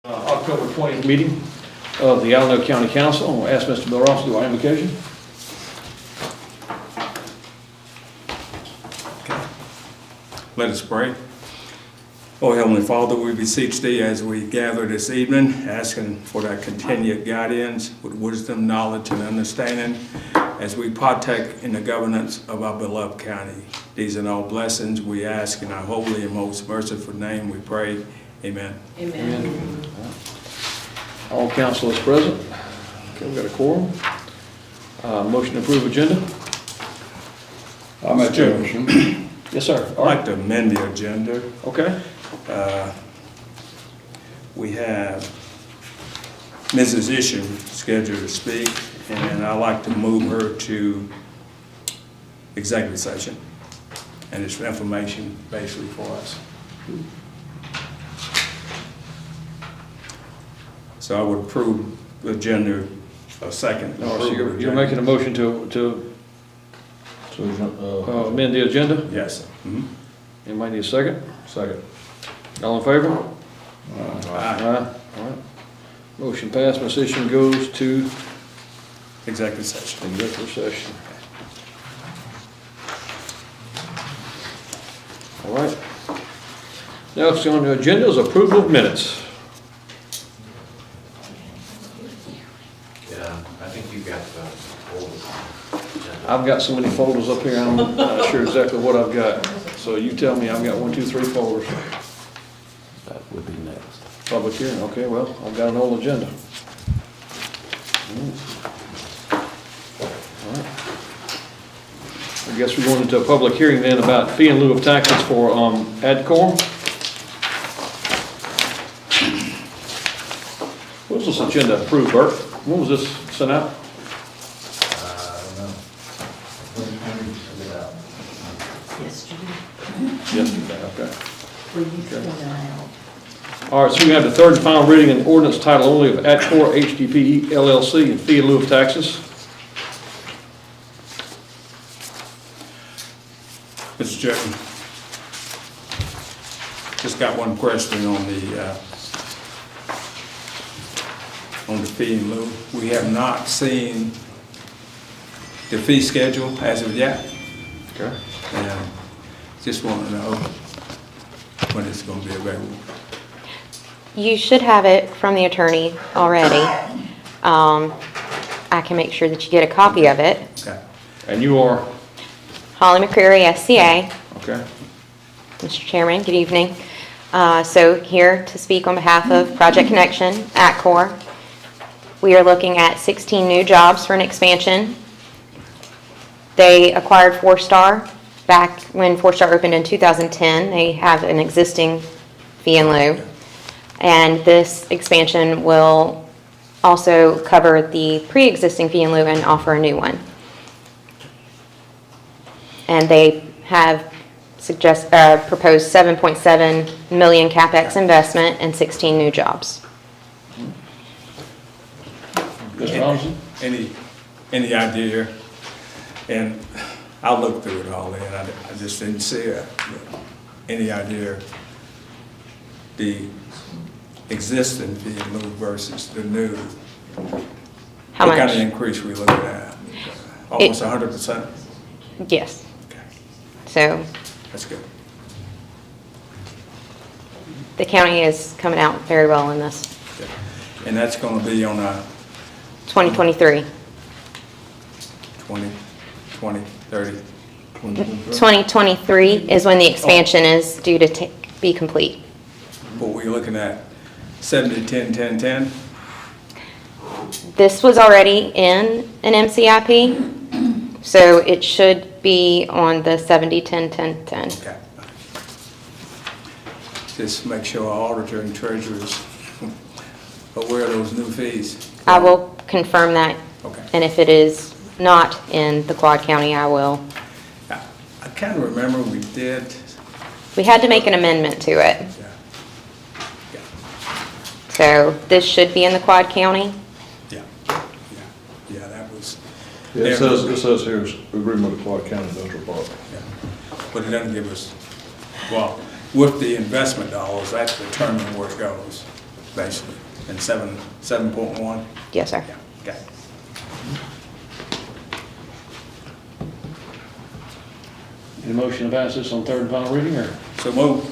October 20th meeting of the Allendale County Council. I'm going to ask Mr. Bill Ross to do our invocation. Let us pray. Oh, Heavenly Father, we beseech Thee as we gather this evening, asking for Thy continued guidance with wisdom, knowledge, and understanding as we partake in the governance of our beloved county. These are all blessings we ask in our holy and most merciful name we pray. Amen. Amen. Amen. All council is present. Okay, we've got a quorum. Motion to approve agenda. I'll make a motion. Yes, sir. I'd like to amend the agenda. Okay. We have Mrs. Isham scheduled to speak, and I'd like to move her to executive session. And it's information basically for us. So I would approve the agenda a second. No, so you're making a motion to amend the agenda? Yes. Sir. Mm-hmm. Anybody need a second? Second. All in favor? Aye. All right. Motion passed. Decision goes to Executive session. executive session. All right. Next on the agenda is approval of minutes. Yeah, I think you've got the folders. I've got so many folders up here, I'm not sure exactly what I've got. So you tell me, I've got 1, 2, 3 folders. That would be next. Public hearing, okay, well, I've got an old agenda. All right. I guess we're going into a public hearing then about fee in lieu of taxes for AdCorp. What was this agenda approved, Bert? When was this sent out? I don't know. When did you send it out? Yesterday. Yesterday, okay. We sent it out. All right, so we have the third and final reading in ordinance title only of AdCorp HDP LLC and fee in lieu of taxes. Mr. Chairman, just got one question on the fee in lieu. We have not seen the fee schedule as of yet. Okay. And just want to know when it's going to be available. You should have it from the attorney already. I can make sure that you get a copy of it. Okay. And you are? Holly McCreary, SCA. Okay. Mr. Chairman, good evening. So here to speak on behalf of Project Connection, AdCorp. We are looking at 16 new jobs for an expansion. They acquired 4-Star back when 4-Star opened in 2010. They have an existing fee in lieu. And this expansion will also cover the pre-existing fee in lieu and offer a new one. And they have proposed 7.7 million CapEx investment and 16 new jobs. Mr. Robinson? Any idea? And I looked through it all, and I just didn't see it. Any idea the existing fee in lieu versus the new? How What kind much? of increase we looking at? Almost 100%? Yes. Okay, So that's good. the county is coming out very well in this. Okay. And that's going to be on a 2023. 20, 30. 2023 is when the expansion is due to be complete. But we're looking at 70, 10, 10, 10? This was already in an MCIP, so it should be on the 70, 10, 10, 10. Okay. Just make sure our auditor and treasurer is aware of those new fees. I will confirm that, Okay. and if it is not in the Quad County, I will. I kind of remember we did. We had to make an amendment to it. Yeah. Yeah. So this should be in the Quad County. Yeah. Yeah, that was. Yeah, it says here, is agreement with Clark County Industrial Park. Yeah. But it doesn't give us, well, with the investment dollars, that's determining where it goes. basically, and 7.1? Yes, sir. Yeah, got it. Any motion to pass this on third and final reading, or? So move.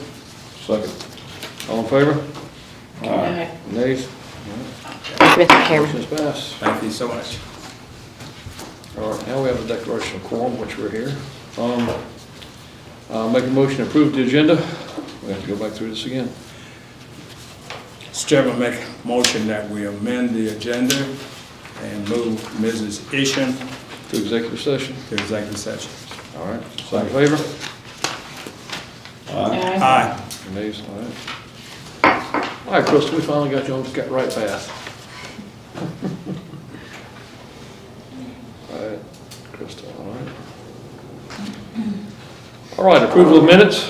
Second. All in favor? Aye. Nays? Thank you, Mr. Chairman. Motion's passed. Thank you so much. All right, now we have the declaration of quorum, which we're here. Make a motion to approve the agenda. We have to go back through this again. Mr. Chairman, make a motion that we amend the agenda and move Mrs. Isham To executive session. to executive session. All right, all in favor? Aye. Aye. Nays, all right. All right, Crystal, we finally got you on the right path. All right, Crystal, all right. All right, approval of minutes.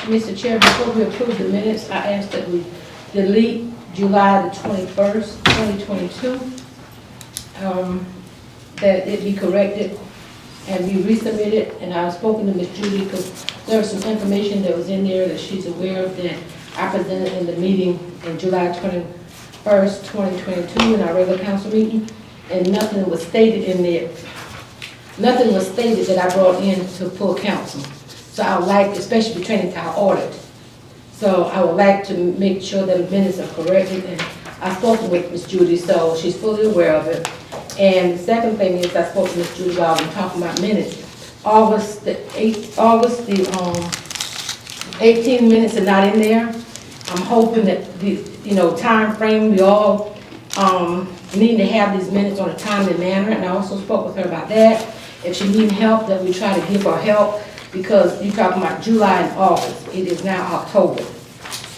Mr. Chair, before we approve the minutes, I ask that we delete July the 21st, 2022. That it be corrected and be resubmitted. And I've spoken to Ms. Judy because there was some information that was in there that she's aware of that I presented in the meeting in July 21st, 2022 in our regular council meeting. And nothing was stated in there. Nothing was stated that I brought in to full council. So I would like, especially pertaining to our audit. So I would like to make sure that the minutes are corrected, and I've spoken with Ms. Judy, so she's fully aware of it. And the second thing is, I spoke to Ms. Judy while we were talking about minutes. August the 18 minutes are not in there. I'm hoping that the, time frame, we all, need to have these minutes on a timely manner, and I also spoke with her about that. If she needs help, that we try to give her help, because you're talking about July and August. It is now October.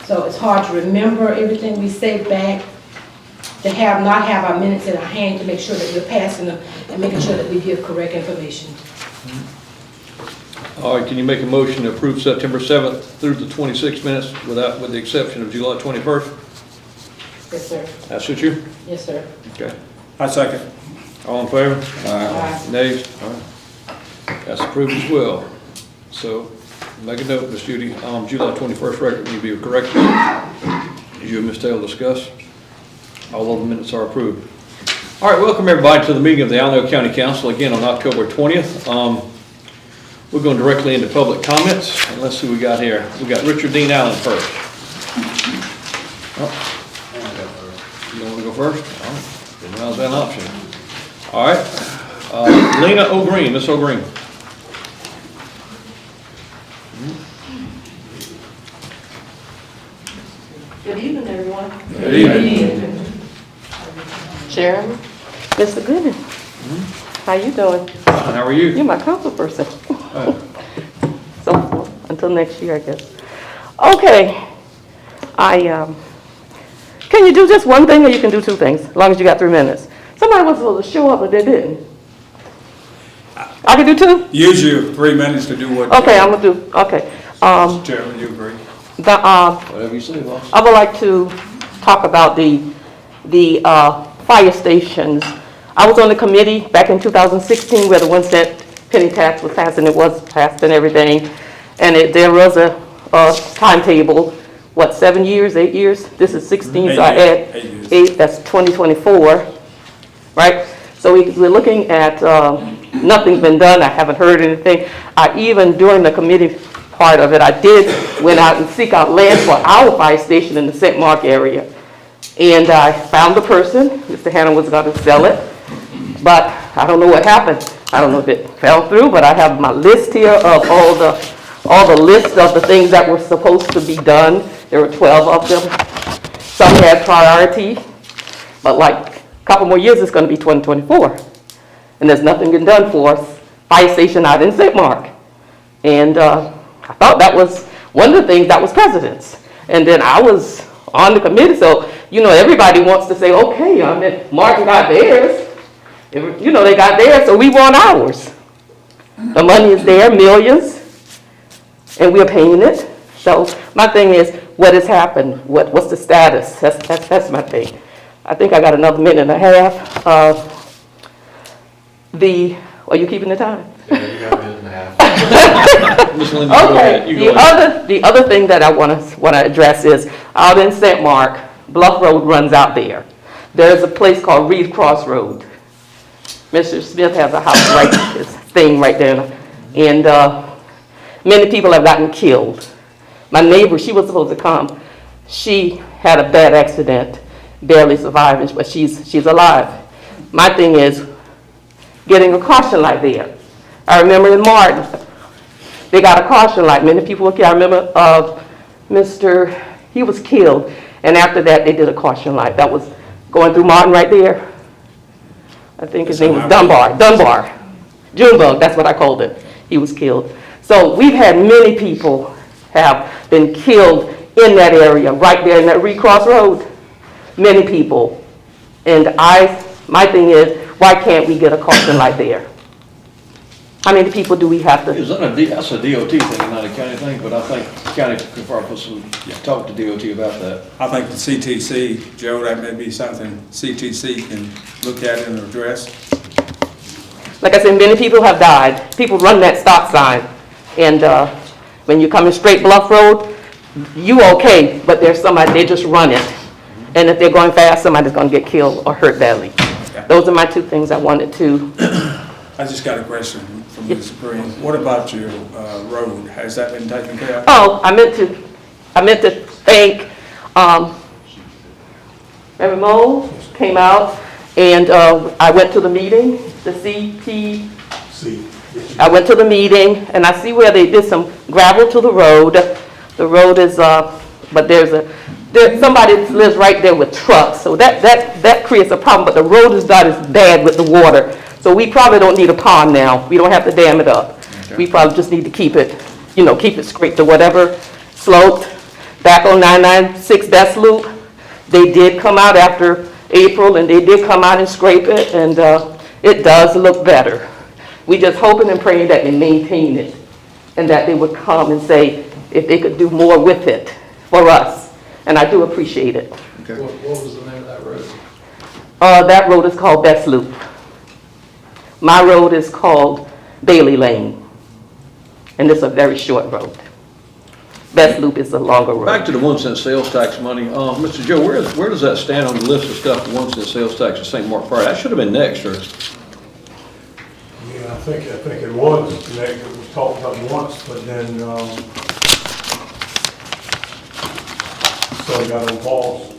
So it's hard to remember everything we say back, to not have our minutes in our hand, to make sure that we're passing them and making sure that we give correct information. All right, can you make a motion to approve September 7th through the 26 minutes with the exception of July 21st? Yes, sir. That suit you? Yes, sir. Okay. I second. All in favor? Aye. Nays? All right. That's approved as well. So, make a note, Ms. Judy, July 21st record need to be corrected. You and Ms. Taylor discuss. All of the minutes are approved. All right, welcome everybody to the meeting of the Allendale County Council again on October 20th. We're going directly into public comments, and let's see what we got here. We got Richard Dean Allen first. You want to go first? All right, then now's that option. All right, Lena O'Green, Miss O'Green. Good evening, everyone. Good evening. Chairman, Mr. Goodman, how you doing? Fine, how are you? You're my council person. So, until next year, I guess. Okay, can you do just one thing, or you can do two things, as long as you got 3 minutes? Somebody was supposed to show up, but they didn't. I can do two? Use your 3 minutes to do what. Okay, I'm gonna do, okay. Mr. Chairman, you agree? Whatever you say, boss. I would like to talk about the fire stations. I was on the committee back in 2016 where the 1 cent penny tax was passed, and it was passed and everything. And there was a timetable, 7 years, 8 years? This is 16, so I add 8, that's 2024, right? So we're looking at, nothing's been done, I haven't heard anything. Even during the committee part of it, I did went out and seek out land for our fire station in the St. Mark area. And I found the person. Mr. Hanna was going to sell it, but I don't know what happened. I don't know if it fell through, but I have my list here of all the list of the things that were supposed to be done. There were 12 of them. Some had priority, but like a couple more years, it's going to be 2024. And there's nothing been done for us. Fire station out in St. Mark. And I thought that was one of the things that was precedence. And then I was on the committee, so, everybody wants to say, okay, Martin got theirs. They got theirs, so we want ours. The money is there, millions, and we're paying it. So my thing is, what has happened? What's the status? That's my thing. I think I got another minute and a half. Are you keeping the time? Yeah, you got a minute and a half. Miss Linda, go ahead. Okay, You go ahead. the other thing that I want to address is out in St. Mark, Bluff Road runs out there. There's a place called Reed Cross Road. Mr. Smith has a house right, this thing right there, and many people have gotten killed. My neighbor, she was supposed to come. She had a bad accident, barely survived, but she's alive. My thing is getting a caution light there. I remember in Martin, they got a caution light. Many people were killed. I remember he was killed, and after that they did a caution light. That was going through Martin right there. I think his name was Dunbar. Junebug, that's what I called it. He was killed. So we've had many people have been killed in that area, right there in that Recross Road. Many people. And my thing is, why can't we get a caution light there? How many people do we have to? That's a DOT thing, not a county thing, but I think the county could probably talk to DOT about that. I think the CTC, Joe, that may be something CTC can look at and address. Like I said, many people have died. People run that stop sign. And when you're coming straight Bluff Road, you okay, but there's somebody, they just run it. And if they're going fast, somebody's going to get killed or hurt badly. Okay. Those are my two things I wanted to. I just got a question from Ms. Green. What about your road? Has that been taken care of? Oh, I meant to thank, Mary Mo came out, and I went to the meeting, the I went to the meeting, and I see where they did some gravel to the road. The road is, but there's somebody lives right there with trucks, so that creates a problem, but the road is not as bad with the water. So we probably don't need a pond now. We don't have to dam it up. Okay. We probably just need to keep it straight to whatever sloped. Back on 996 Best Loop, they did come out after April, and they did come out and scrape it, and it does look better. We just hoping and praying that they maintain it, and that they would come and say if they could do more with it for us. And I do appreciate it. Okay. What was the name of that road? That road is called Best Loop. My road is called Bailey Lane, and it's a very short road. Best Loop is a longer road. Back to the 1 cent sales tax money. Mr. Joe, where does that stand on the list of stuff, the 1 cent sales tax at St. Mark Prairie? That should have been next, or? Yeah, I think it was next. It was talked about once, but then, so it got on pause.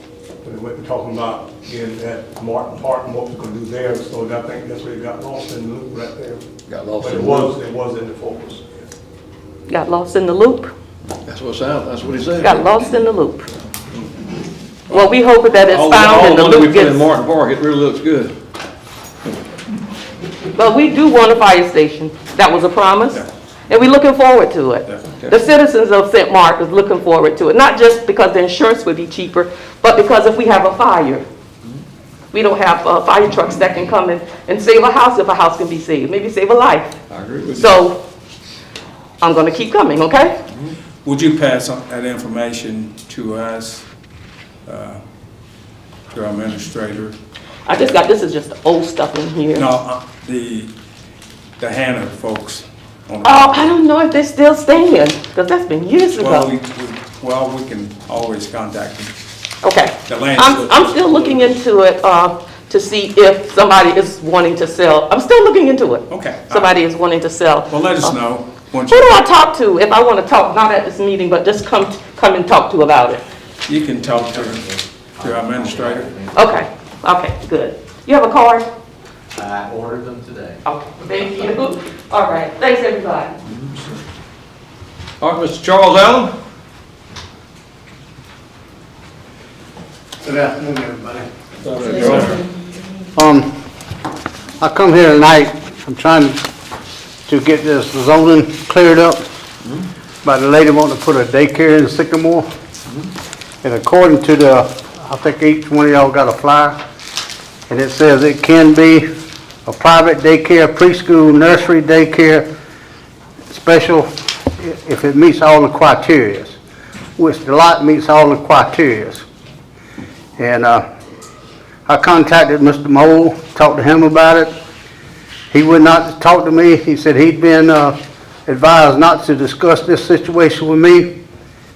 But we were talking about in at Martin Park and what we're gonna do there, so I think that's where it got lost in the loop right there. Got lost But in it the was in the focus. Got lost in the loop. That's what he said. Got lost in the loop. Well, we hope that it's found All and the the money we loop put in gets. Martin Park, it really looks good. But we do want a fire station. That was a promise. Yeah. And we're looking forward to it. Yeah. The citizens of St. Mark is looking forward to it, not just because the insurance would be cheaper, but because if we have a fire, we don't have fire trucks that can come in and save a house if a house can be saved, maybe save a life. I agree with you. So I'm going to keep coming, okay? Would you pass on that information to us, to our administrator? I just got, this is just the old stuff in here. No, the Hannah folks. On Oh, I don't know if they're still staying, because that's been years Well, ago. we can always contact them. Okay. The land I'm still looking into it to see if somebody is wanting to sell. I'm still looking into it. Okay. Somebody is wanting to sell. Well, let us know. Who do I talk to if I want to talk, not at this meeting, but just come and talk to about it? You can talk to our administrator. Okay, okay, good. You have a card? I ordered them today. Okay, thank you. All right, thanks, everybody. All right, Mr. Charles Allen? Good afternoon, everybody. I come here tonight, I'm trying to get this zoning cleared up, by the lady wanting to put a daycare in Sycamore. And according to I think each one of y'all got a flyer, and it says it can be a private daycare, preschool, nursery daycare, special, if it meets all the criteria, which the lot meets all the criteria. And I contacted Mr. Mole, talked to him about it. He would not talk to me. He said he'd been advised not to discuss this situation with me,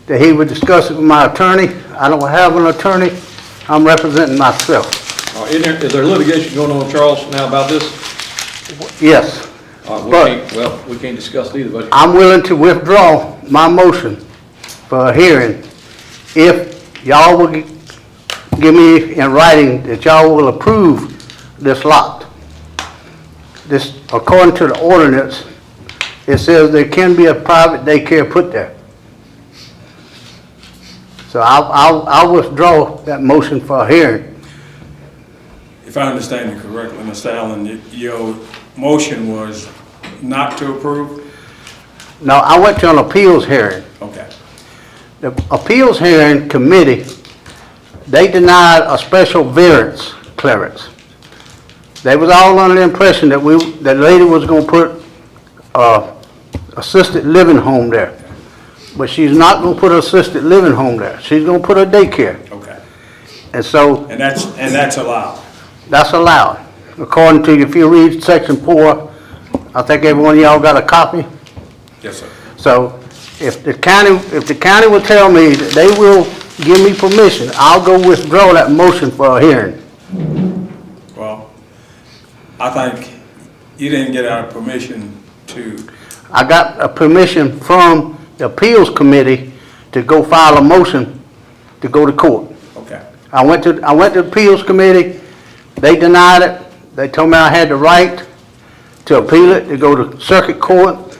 that he would discuss it with my attorney. I don't have an attorney, I'm representing myself. Is there litigation going on, Charles, now about this? Yes. We can't discuss it either, but I'm willing to withdraw my motion for a hearing if y'all will give me in writing that y'all will approve this lot. This, according to the ordinance, it says there can be a private daycare put there. So I'll withdraw that motion for a hearing. If I understand you correctly, Mr. Allen, your motion was not to approve? Now, I went to an appeals hearing. Okay. The appeals hearing committee, they denied a special variance clearance. They was all under the impression that that lady was gonna put assisted living home there. But she's not gonna put an assisted living home there. She's gonna put a daycare. Okay. And so, And that's allowed? that's allowed. According to, if you read section 4, I think every one of y'all got a copy. Yes, sir. So if the county will tell me that they will give me permission, I'll go withdraw that motion for a hearing. Well, I think you didn't get our permission to, I got a permission from the appeals committee to go file a motion to go to court. okay. I went to the appeals committee, they denied it, they told me I had the right to appeal it, to go to circuit court.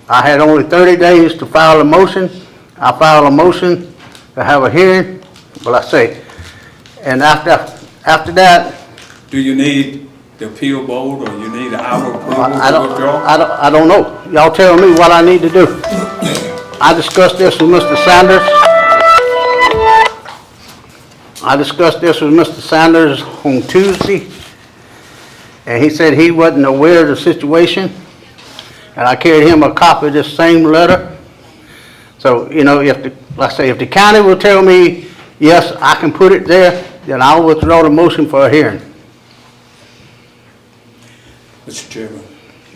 I had only 30 days to file a motion. I filed a motion to have a hearing, well, I say, and after that, Do you need the appeal board or you need our approval I to withdraw? I don't know. Y'all tell me what I need to do. I discussed this with Mr. Sanders. On Tuesday, and he said he wasn't aware of the situation, and I carried him a copy of this same letter. So, you know, if the county will tell me, yes, I can put it there, then I'll withdraw the motion for a hearing. Mr. Chairman,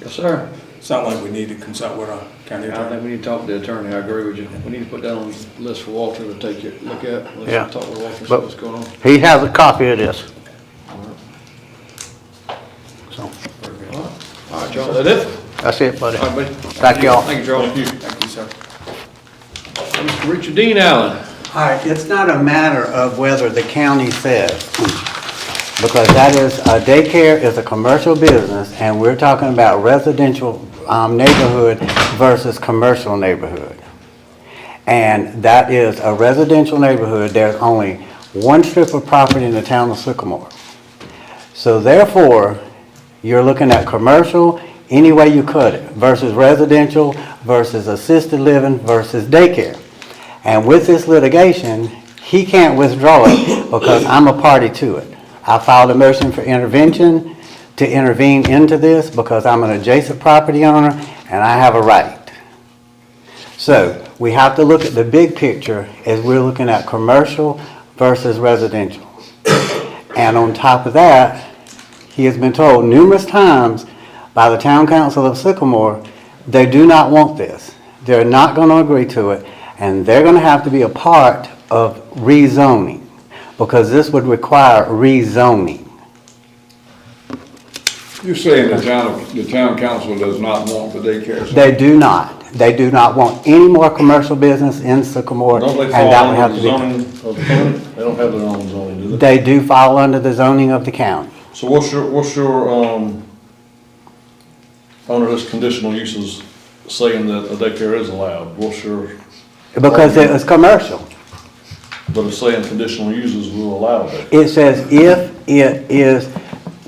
yes, sir. sound like we need to consult with our county I attorney. think we need to talk to the attorney. I agree with you. We need to put that on the list for Walter to take a look at. Yeah. Let's talk with Walter, see But- what's going on. He has a copy of this. So, All right, Charles, is that it? that's it, buddy. All right, buddy. Thank y'all. Thank you, Charles. Thank you, sir. Mr. Richard Dean Allen. All right, it's not a matter of whether the county says, because that is, a daycare is a commercial business, and we're talking about residential neighborhood versus commercial neighborhood. And that is a residential neighborhood, there's only one strip of property in the town of Sycamore. So therefore, you're looking at commercial any way you cut it versus residential versus assisted living versus daycare. And with this litigation, he can't withdraw it because I'm a party to it. I filed a motion for intervention to intervene into this because I'm an adjacent property owner and I have a right. So we have to look at the big picture as we're looking at commercial versus residential. And on top of that, he has been told numerous times by the town council of Sycamore, they do not want this. They're not going to agree to it, and they're going to have to be a part of rezoning, because this would require rezoning. You're saying the town council does not want the daycare center? They do not. They do not want any more commercial business in Sycamore, Don't they and fall that would under have the to be. zoning of the county? They don't have their own zoning, do they? They do fall under the zoning of the county. So what's your, under this conditional uses saying that a daycare is allowed? What's your, Because it was commercial. but it's saying conditional uses will allow that? It says if it is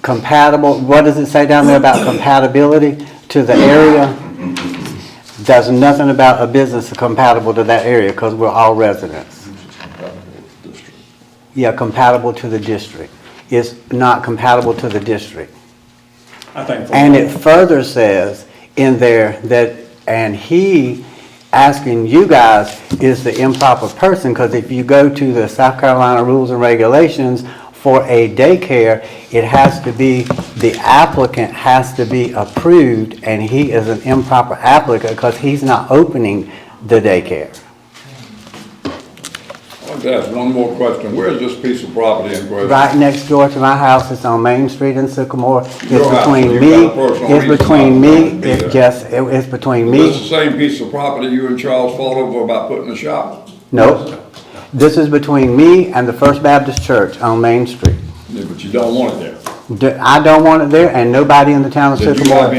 compatible, what does it say down there about compatibility to the area? There's nothing about a business compatible to that area because we're all residents. Yeah, compatible to the district. It's not compatible to the district. I think. And it further says in there that, and he asking you guys is the improper person, because if you go to the South Carolina rules and regulations for a daycare, it has to be, the applicant has to be approved, and he is an improper applicant because he's not opening the daycare. like to ask one more question. Where is this piece of property in question? Right next door to my house, it's on Main Street in Sycamore. It's Your house, between you've me, got a personal it's reason between not to me, be there. it's between Is this me. the same piece of property you and Charles fought over about putting a shop? Nope. This is between me and the First Baptist Church on Main Street. Yeah, but you don't want it there. I don't want it there, and nobody in the town of Did you Sycamore. have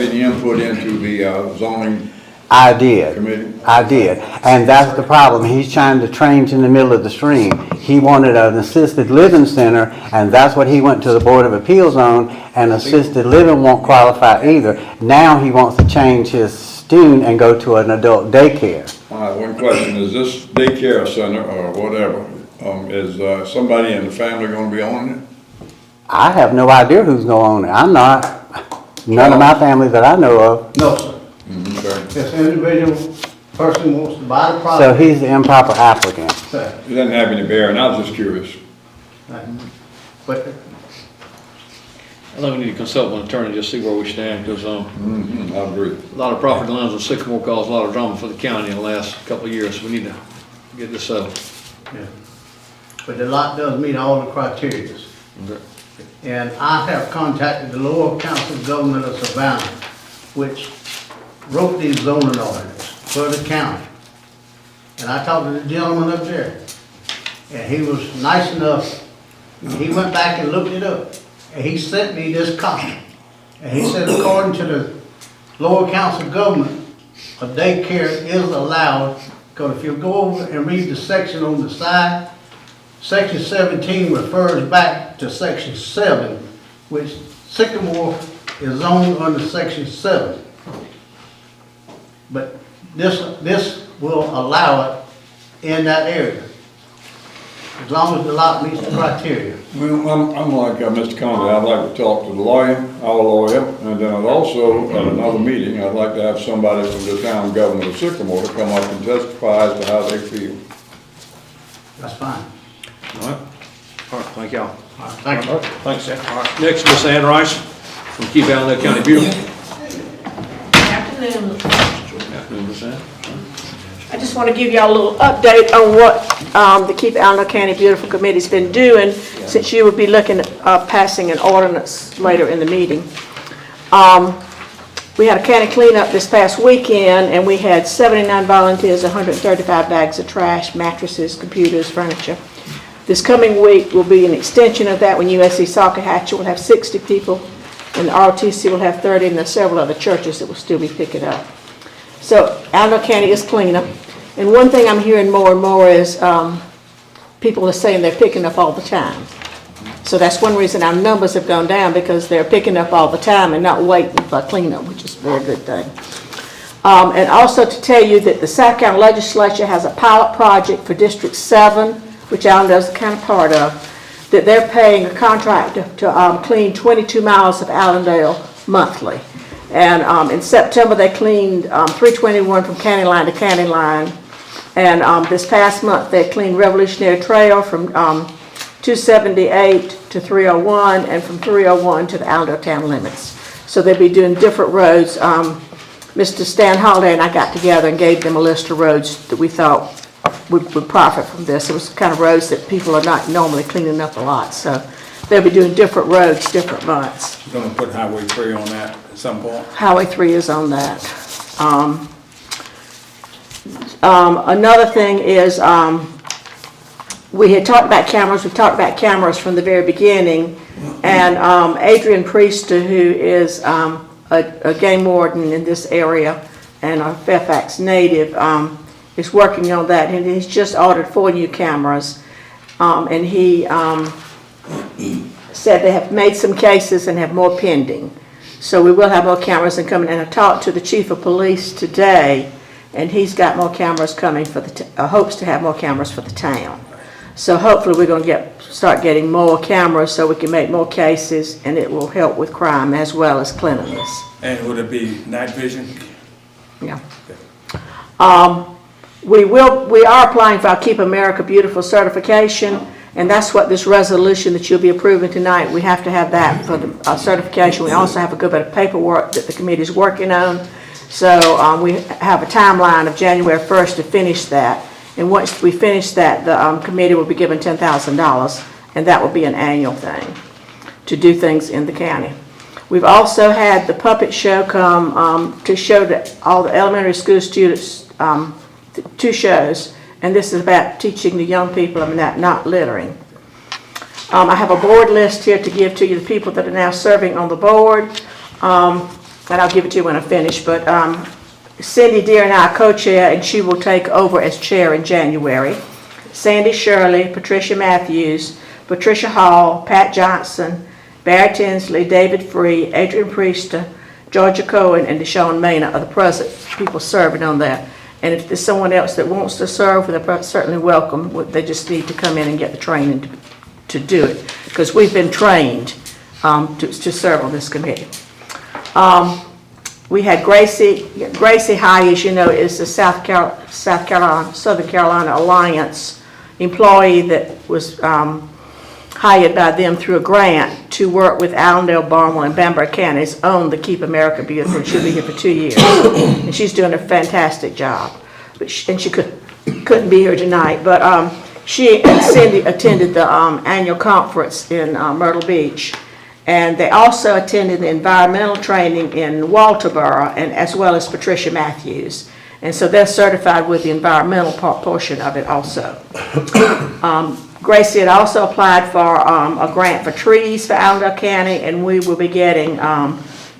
any input into the zoning I did. committee? I did, and that's the problem. He's trying to train in the middle of the stream. He wanted an assisted living center, and that's what he went to the Board of Appeals on, and assisted living won't qualify either. Now he wants to change his student and go to an adult daycare. All right, one question. Is this daycare center or whatever, is somebody in the family going to be owning it? I have no idea who's going to own it. I'm not. None of my family that I know of. No, sir. Okay. This individual person wants to buy the So property. he's the improper applicant. Sir. It doesn't have any bearing. I was just curious. But I think we need to consult with an attorney, just see where we stand, because, I agree. a lot of property lines on Sycamore caused a lot of drama for the county in the last couple of years. We need to get this settled. yeah. But the lot does meet all the criteria. Okay. And I have contacted the lower council government of Savannah, which wrote these zoning ordinance for the county. And I talked to the gentleman up there, and he was nice enough, he went back and looked it up, and he sent me this copy. And he said, according to the lower council government, a daycare is allowed, because if you go over and read the section on the side, Section 17 refers back to Section 7, which Sycamore is zoned under Section 7. But this will allow it in that area, as long as the lot meets the criteria. Well, I'm like Mr. Conley. I'd like to talk to the lawyer, our lawyer, and then I'd also, at another meeting, I'd like to have somebody from the town government of Sycamore to come up and testify as to how they feel. That's fine. All right, thank y'all. All right, thank you. Thanks, Sam. All right, next, Ms. Ann Rice from Keep Allendale County Beautiful. Afternoon. Afternoon, Ms. Ann. I just want to give y'all a little update on what the Keep Allendale County Beautiful Committee's been doing, since you would be looking at passing an ordinance later in the meeting. We had a county cleanup this past weekend, and we had 79 volunteers, 135 bags of trash, mattresses, computers, furniture. This coming week will be an extension of that when USC Soccer Hatchet will have 60 people, and the ROTC will have 30, and there's several other churches that will still be picking up. So Allendale County is cleanup. And one thing I'm hearing more and more is people are saying they're picking up all the time. So that's one reason our numbers have gone down, because they're picking up all the time and not waiting for cleanup, which is a very good thing. And also to tell you that the South County Legislature has a pilot project for District 7, which Allendale is kind of part of, that they're paying a contractor to clean 22 miles of Allendale monthly. And in September, they cleaned 321 from county line to county line. And this past month, they cleaned Revolutionary Trail from 278 to 301, and from 301 to the Allendale town limits. So they'll be doing different roads. Mr. Stan Holiday and I got together and gave them a list of roads that we thought would profit from this. It was the kind of roads that people are not normally cleaning up a lot. So they'll be doing different roads, different months. Going to put Highway 3 on that at some point. Highway 3 is on that. Another thing is, we had talked about cameras. We've talked about cameras from the very beginning. And Adrian Priester, who is a game warden in this area and a Fairfax native, is working on that. And he's just ordered 4 new cameras. And he said they have made some cases and have more pending. So we will have more cameras coming. And I talked to the chief of police today, and he's got more cameras coming for the hopes to have more cameras for the town. So hopefully we're going to start getting more cameras so we can make more cases, and it will help with crime as well as cleanliness. And would it be night vision? Yeah. We are applying for our Keep America Beautiful certification, and that's what this resolution that you'll be approving tonight, we have to have that for the certification. We also have a good bit of paperwork that the committee is working on. So we have a timeline of January 1st to finish that. And once we finish that, the committee will be given $10,000, and that will be an annual thing to do things in the county. We've also had the puppet show come to show that all the elementary school students 2 shows, and this is about teaching the young people about not littering. I have a board list here to give to you, the people that are now serving on the board, and I'll give it to you when I finish, but Cindy Deere and I are co-chair, and she will take over as chair in January. Sandy Shirley, Patricia Matthews, Patricia Hall, Pat Johnson, Barry Tinsley, David Free, Adrian Priester, Georgia Cohen, and Deshawn Maynard are the present people serving on that. And if there's someone else that wants to serve, they're certainly welcome. They just need to come in and get the training to do it, because we've been trained to serve on this committee. We had Gracie High, as you know, is the Southern Carolina Alliance employee that was hired by them through a grant to work with Allendale, Barnwell, and Bamberg counties on the Keep America Beautiful. She'll be here for 2 years, and she's doing a fantastic job. But she couldn't be here tonight, but she and Cindy attended the annual conference in Myrtle Beach, and they also attended the environmental training in Walterboro, and as well as Patricia Matthews. And so they're certified with the environmental portion of it also. Gracie had also applied for a grant for trees for Allendale County, and we will be getting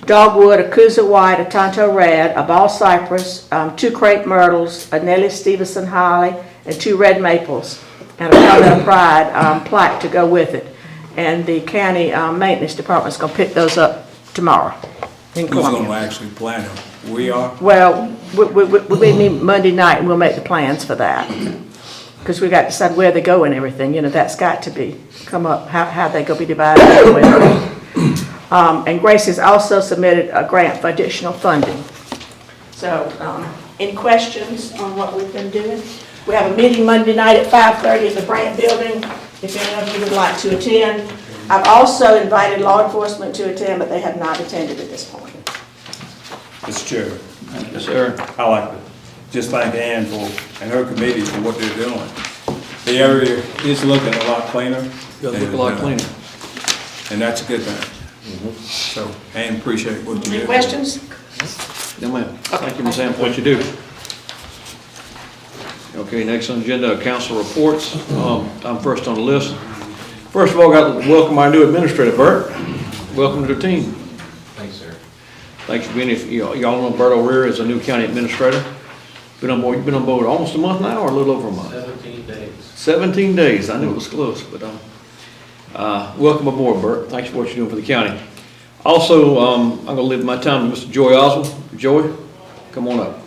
dogwood, a Coosa white, a Tonto red, a ball cypress, 2 crepe myrtles, a Nellie Stevenson holly, and 2 red maples, and a Carmel Pride plaque to go with it. And the county maintenance department's going to pick those up tomorrow in Who's Columbia. going to actually plan them? We are? Well, we meet Monday night, and we'll make the plans for that. Because we got to decide where they go and everything, that's got to come up, how they go be divided. And Grace has also submitted a grant for additional funding. So, any questions on what we've been doing? We have a meeting Monday night at 5:30 in the Brandt Building, if any of you would like to attend. I've also invited law enforcement to attend, but they have not attended at this point. Mr. Chair, Yes, sir. I like to just thank Ann and her committee for what they're doing. The area is looking a lot cleaner. Does look a lot cleaner. And that's a good thing. So, Ann, appreciate what you do. Any questions? No, ma'am. Thank you, Ms. Ham, for what you do. Okay, next on the agenda, council reports. I'm first on the list. First of all, got to welcome our new administrator, Bert. Welcome to the team. Thanks, sir. Thanks for being here. Y'all know Bert O'Rear is a new county administrator. You've been on board almost a month now, or a little over a month? 17 days. 17 days. I knew it was close, but welcome aboard, Bert. Thanks for what you're doing for the county. Also, I'm going to leave my time to Mr. Joy Oswald. Joy, come on up.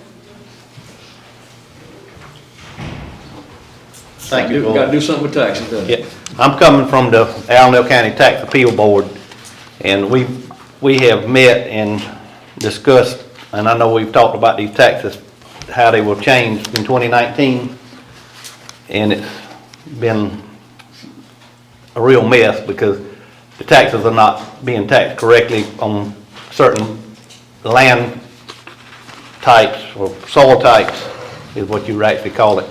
Thank you. Got to do something with taxes, doesn't it? Yeah, I'm coming from the Allendale County Tax Appeal Board, and we have met and discussed, and I know we've talked about these taxes, how they will change in 2019, and it's been a real mess because the taxes are not being taxed correctly on certain land types or soil types is what you actually call it.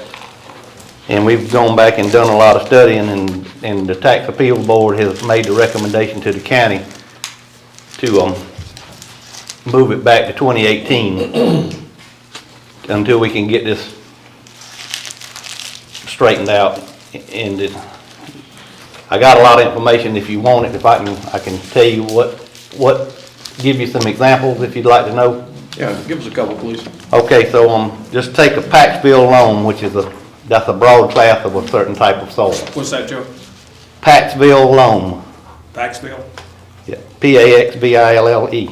And we've gone back and done a lot of studying, and the Tax Appeal Board has made the recommendation to the county to move it back to 2018 until we can get this straightened out. And I got a lot of information if you want it, if I can tell you give you some examples if you'd like to know. Yeah, give us a couple, please. Okay, so just take a Paxville loan, which is that's a broad class of a certain type of soil. What's that, Joe? Paxville loan. Paxville? Yeah, Paxville.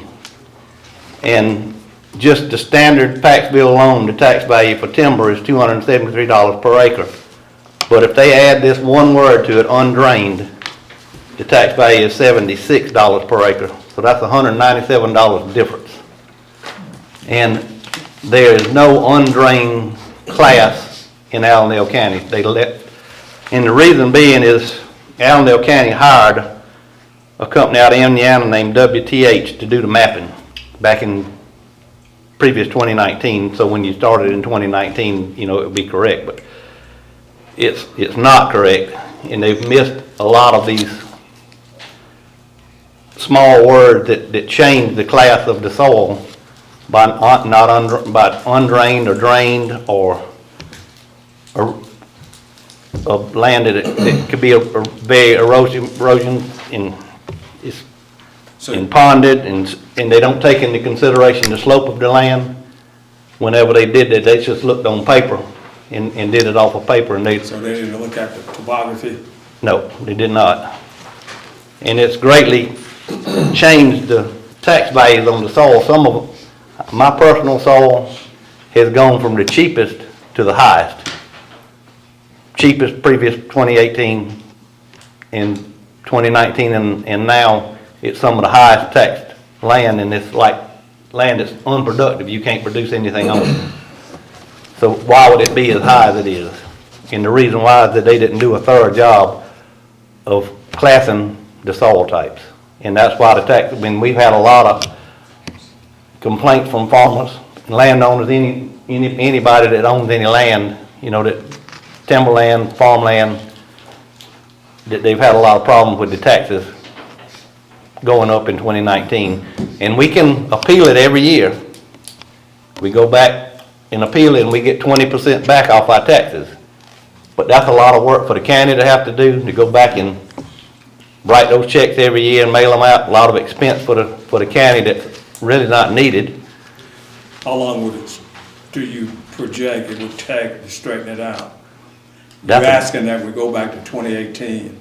And just the standard Paxville loan, the tax value for timber is $273 per acre. But if they add this one word to it, undrained, the tax value is $76 per acre. So that's $197 difference. And there is no undrained class in Allendale County. And the reason being is Allendale County hired a company out of Indiana named WTH to do the mapping back in previous 2019. So when you started in 2019, it would be correct. But it's not correct, and they've missed a lot of these small words that change the class of the soil by by undrained or drained or of land that could be a very erosion and it's and ponded, and they don't take into consideration the slope of the land. Whenever they did that, they just looked on paper and did it off of paper, and So they didn't look at the topography? no, they did not. And it's greatly changed the tax values on the soil. Some of my personal soil has gone from the cheapest to the highest. Cheapest previous 2018 and 2019, and now it's some of the highest taxed land, and it's like land that's unproductive. You can't produce anything on it. So why would it be as high as it is? And the reason why is that they didn't do a thorough job of classing the soil types. And that's why the tax, we've had a lot of complaints from farmers, landowners, anybody that owns any land, you know, that timberland, farmland, that they've had a lot of problems with the taxes going up in 2019. And we can appeal it every year. We go back and appeal it and we get 20% back off our taxes. But that's a lot of work for the county to have to do, to go back and write those checks every year and mail them out. A lot of expense for the county that's really not needed. How long would it, do you project it would take to straighten it out? That's You're asking that we go back to 2018.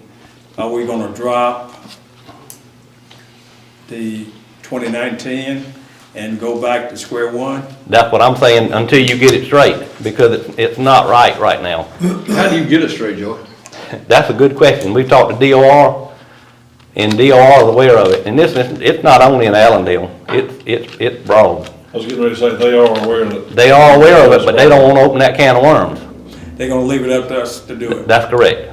Are we gonna drop the 2019 and go back to square one? That's what I'm saying, until you get it straight, because it's not right now. How do you get it straight, Joey? That's a good question. We've talked to DOR, and DOR is aware of it. And it's not only in Allendale, it's broad. I was getting ready to say, they are aware of it. They are aware of it, but they don't want to open that can of worms. They're gonna leave it up to us to do it. That's correct.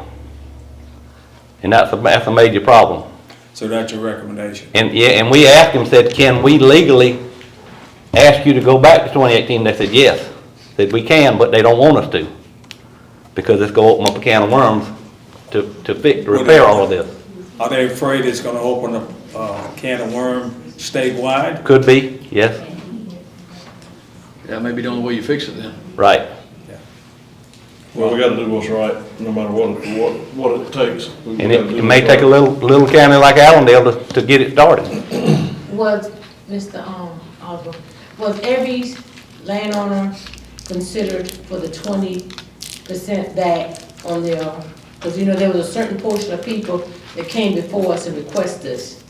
And that's a major problem. So that's your recommendation? And yeah, and we asked them, said, can we legally ask you to go back to 2018? They said, yes. Said, we can, but they don't want us to. Because it's gonna open up a can of worms to repair all of this. Are they afraid it's gonna open up a can of worm statewide? Could be, yes, That may be the only way you fix it then. right. Well, we gotta do what's right, no matter what it takes. And it may take a little county like Allendale to get it started. Was, Mr. Osborne, was every landowner considered for the 20% back on their, because you know, there was a certain portion of people that came before us and requested this.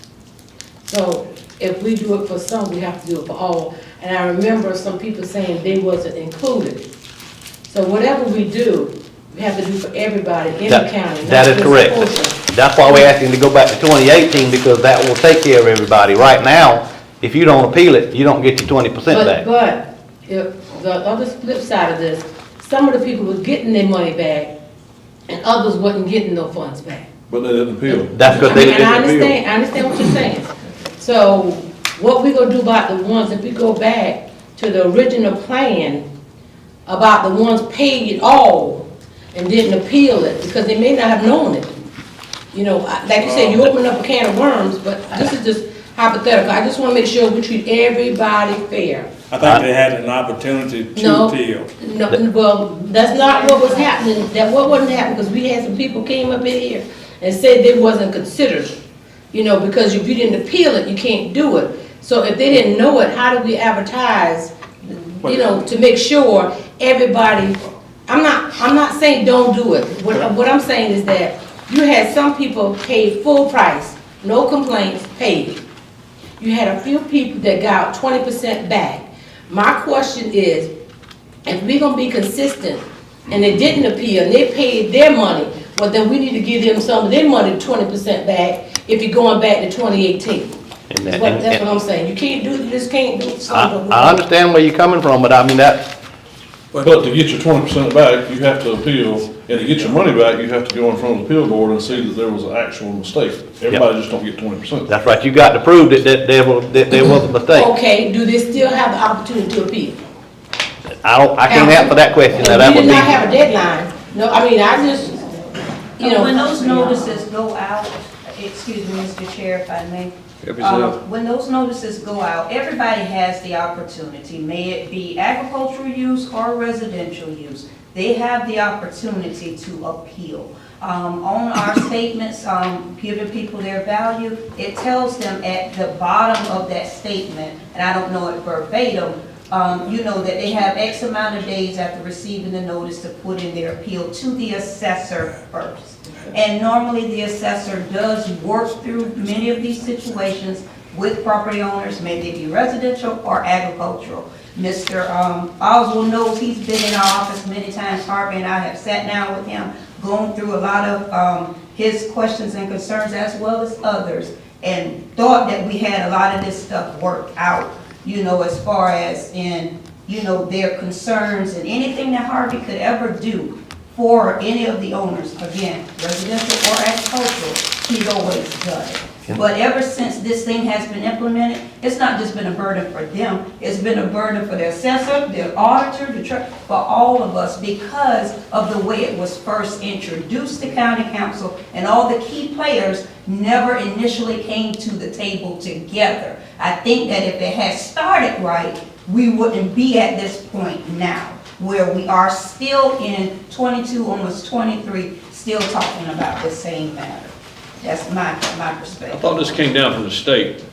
So if we do it for some, we have to do it for all. And I remember some people saying they wasn't included. So whatever we do, we have to do for everybody in the county. That is correct. That's why we're asking to go back to 2018, because that will take care of everybody. Right now, if you don't appeal it, you don't get your 20% back. But if the other flip side of this, some of the people were getting their money back and others wasn't getting no funds back. But they didn't appeal. That's because they And I didn't appeal. understand what you're saying. So what we gonna do about the ones, if we go back to the original plan, about the ones paid it all and didn't appeal it, because they may not have known it. You know, like you said, you open up a can of worms, but this is just hypothetical. I just wanna make sure we treat everybody fair. I think they had an opportunity to No. appeal. No, well, that's not what was happening, what wasn't happening, because we had some people came up in here and said they wasn't considered. You know, because if you didn't appeal it, you can't do it. So if they didn't know it, how do we advertise, you know, to make sure everybody, I'm not saying don't do it. What I'm saying is that you had some people pay full price, no complaints, paid. You had a few people that got 20% back. My question is, if we're gonna be consistent and they didn't appeal and they paid their money, well then we need to give them some of their money, 20% back, if you're going back to 2018. That's what I'm saying. You can't do, you just can't do something. I understand where you're coming from, but I mean, But to get your 20% back, you have to appeal, and to get your money back, you have to go in front of the appeal board and see that there was an actual mistake. Everybody just don't get 20%. that's right, you got to prove that there was a mistake. Okay, do they still have the opportunity to appeal? I can't answer that question. Now, that We would did not be, have a deadline, No, I mean, I just, you know. When those notices go out, excuse me, Mr. Chair, if I may. Help yourself. When those notices go out, everybody has the opportunity, may it be agricultural use or residential use. They have the opportunity to appeal. On our statements, giving people their value, it tells them at the bottom of that statement, and I don't know it verbatim, you know, that they have X amount of days after receiving the notice to put in their appeal to the assessor first. And normally the assessor does work through many of these situations with property owners, may they be residential or agricultural. Mr. Oswald knows, he's been in our office many times. Harvey and I have sat down with him, going through a lot of his questions and concerns as well as others, and thought that we had a lot of this stuff worked out, you know, as far as in, you know, their concerns and anything that Harvey could ever do for any of the owners, again, residential or agricultural, he's always done it. But ever since this thing has been implemented, it's not just been a burden for them, it's been a burden for the assessor, the auditor, for all of us, because of the way it was first introduced to county council, and all the key players never initially came to the table together. I think that if it had started right, we wouldn't be at this point now, where we are still in 22, almost 23, still talking about the same matter. That's my I perspective. thought this came down from the state.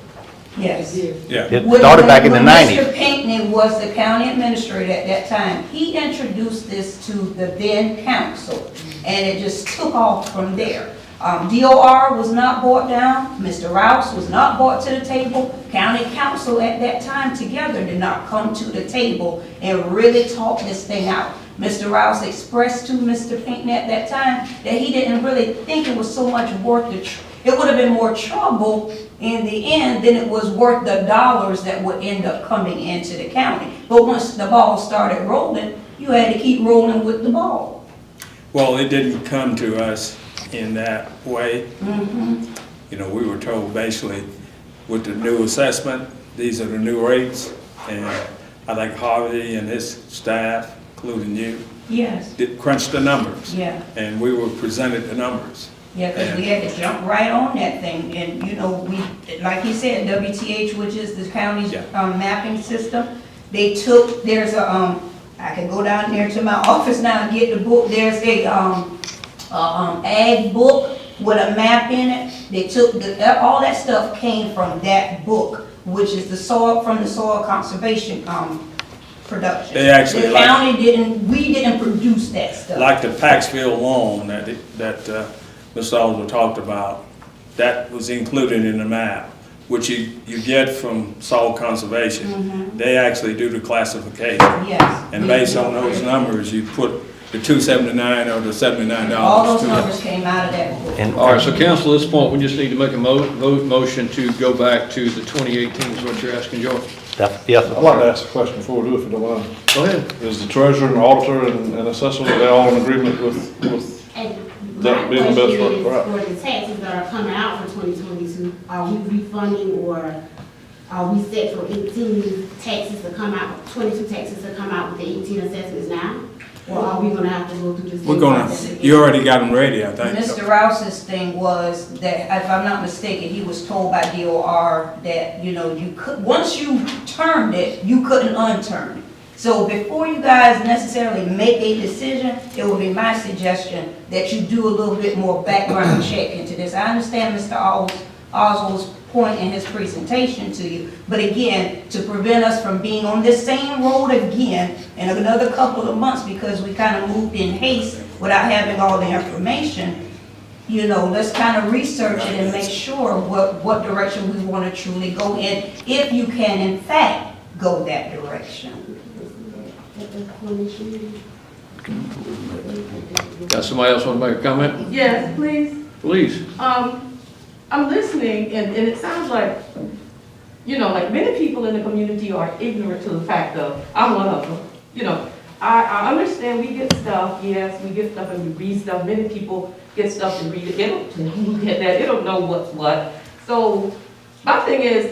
Yes. Yeah. It started back in the When 90s. Mr. Pinckney was the county administrator at that time, he introduced this to the then council, and it just took off from there. DOR was not brought down, Mr. Rouse was not brought to the table, county council at that time together did not come to the table and really talk this thing out. Mr. Rouse expressed to Mr. Pinckney at that time that he didn't really think it was so much worth it would have been more trouble in the end than it was worth the dollars that would end up coming into the county. But once the ball started rolling, you had to keep rolling with the ball. Well, it didn't come to us in that way. You know, we were told basically with the new assessment, these are the new rates, and I think Harvey and his staff, including you, Yes. did crunch the numbers. Yeah. And we were presented the numbers. Yeah, because we had to jump right on that thing, and you know, we, like he said, WTH, which is the county's mapping system, they took, there's a, I can go down there to my office now and get the book, there's a, ag book with a map in it. They took, all that stuff came from that book, which is the soil, from the soil conservation, production. They actually, the county didn't, we didn't produce that stuff. Like the Paxville loan that Mr. Oliver talked about, that was included in the map, which you get from soil conservation. They actually do the classification. Yes. And based on those numbers, you put the $279 or the $79. All those numbers came out of that book. All right, so council, at this point, we just need to make a motion to go back to the 2018 is what you're asking, George? Yes, I'd like to ask a question before we do, if you don't mind. Go ahead. Is the treasurer and auditor and assessor, are they all in agreement with that being the best route? For the taxes that are coming out for 2022, are we refunding, or are we set for 18 taxes to come out, 22 taxes to come out with the 18 assessments now? Or are we gonna have to go through this? We're gonna, you already got them ready, I think. Mr. Rouse's thing was that, if I'm not mistaken, he was told by DOR that, you know, you could, once you turned it, you couldn't unturn it. So before you guys necessarily make a decision, it would be my suggestion that you do a little bit more background check into this. I understand Mr. Oswald's point in his presentation to you, but again, to prevent us from being on this same road again in another couple of months, because we kind of moved in haste without having all the information, you know, let's kind of research it and make sure what direction we want to truly go in, if you can in fact go that direction. Got somebody else want to make a comment? Yes, please. Please. I'm listening, and it sounds like, you know, like many people in the community are ignorant to the fact of, I'm one of them. You know, I understand we get stuff, yes, we get stuff and we read stuff. Many people get stuff and read it. They don't know what's what. So My thing is,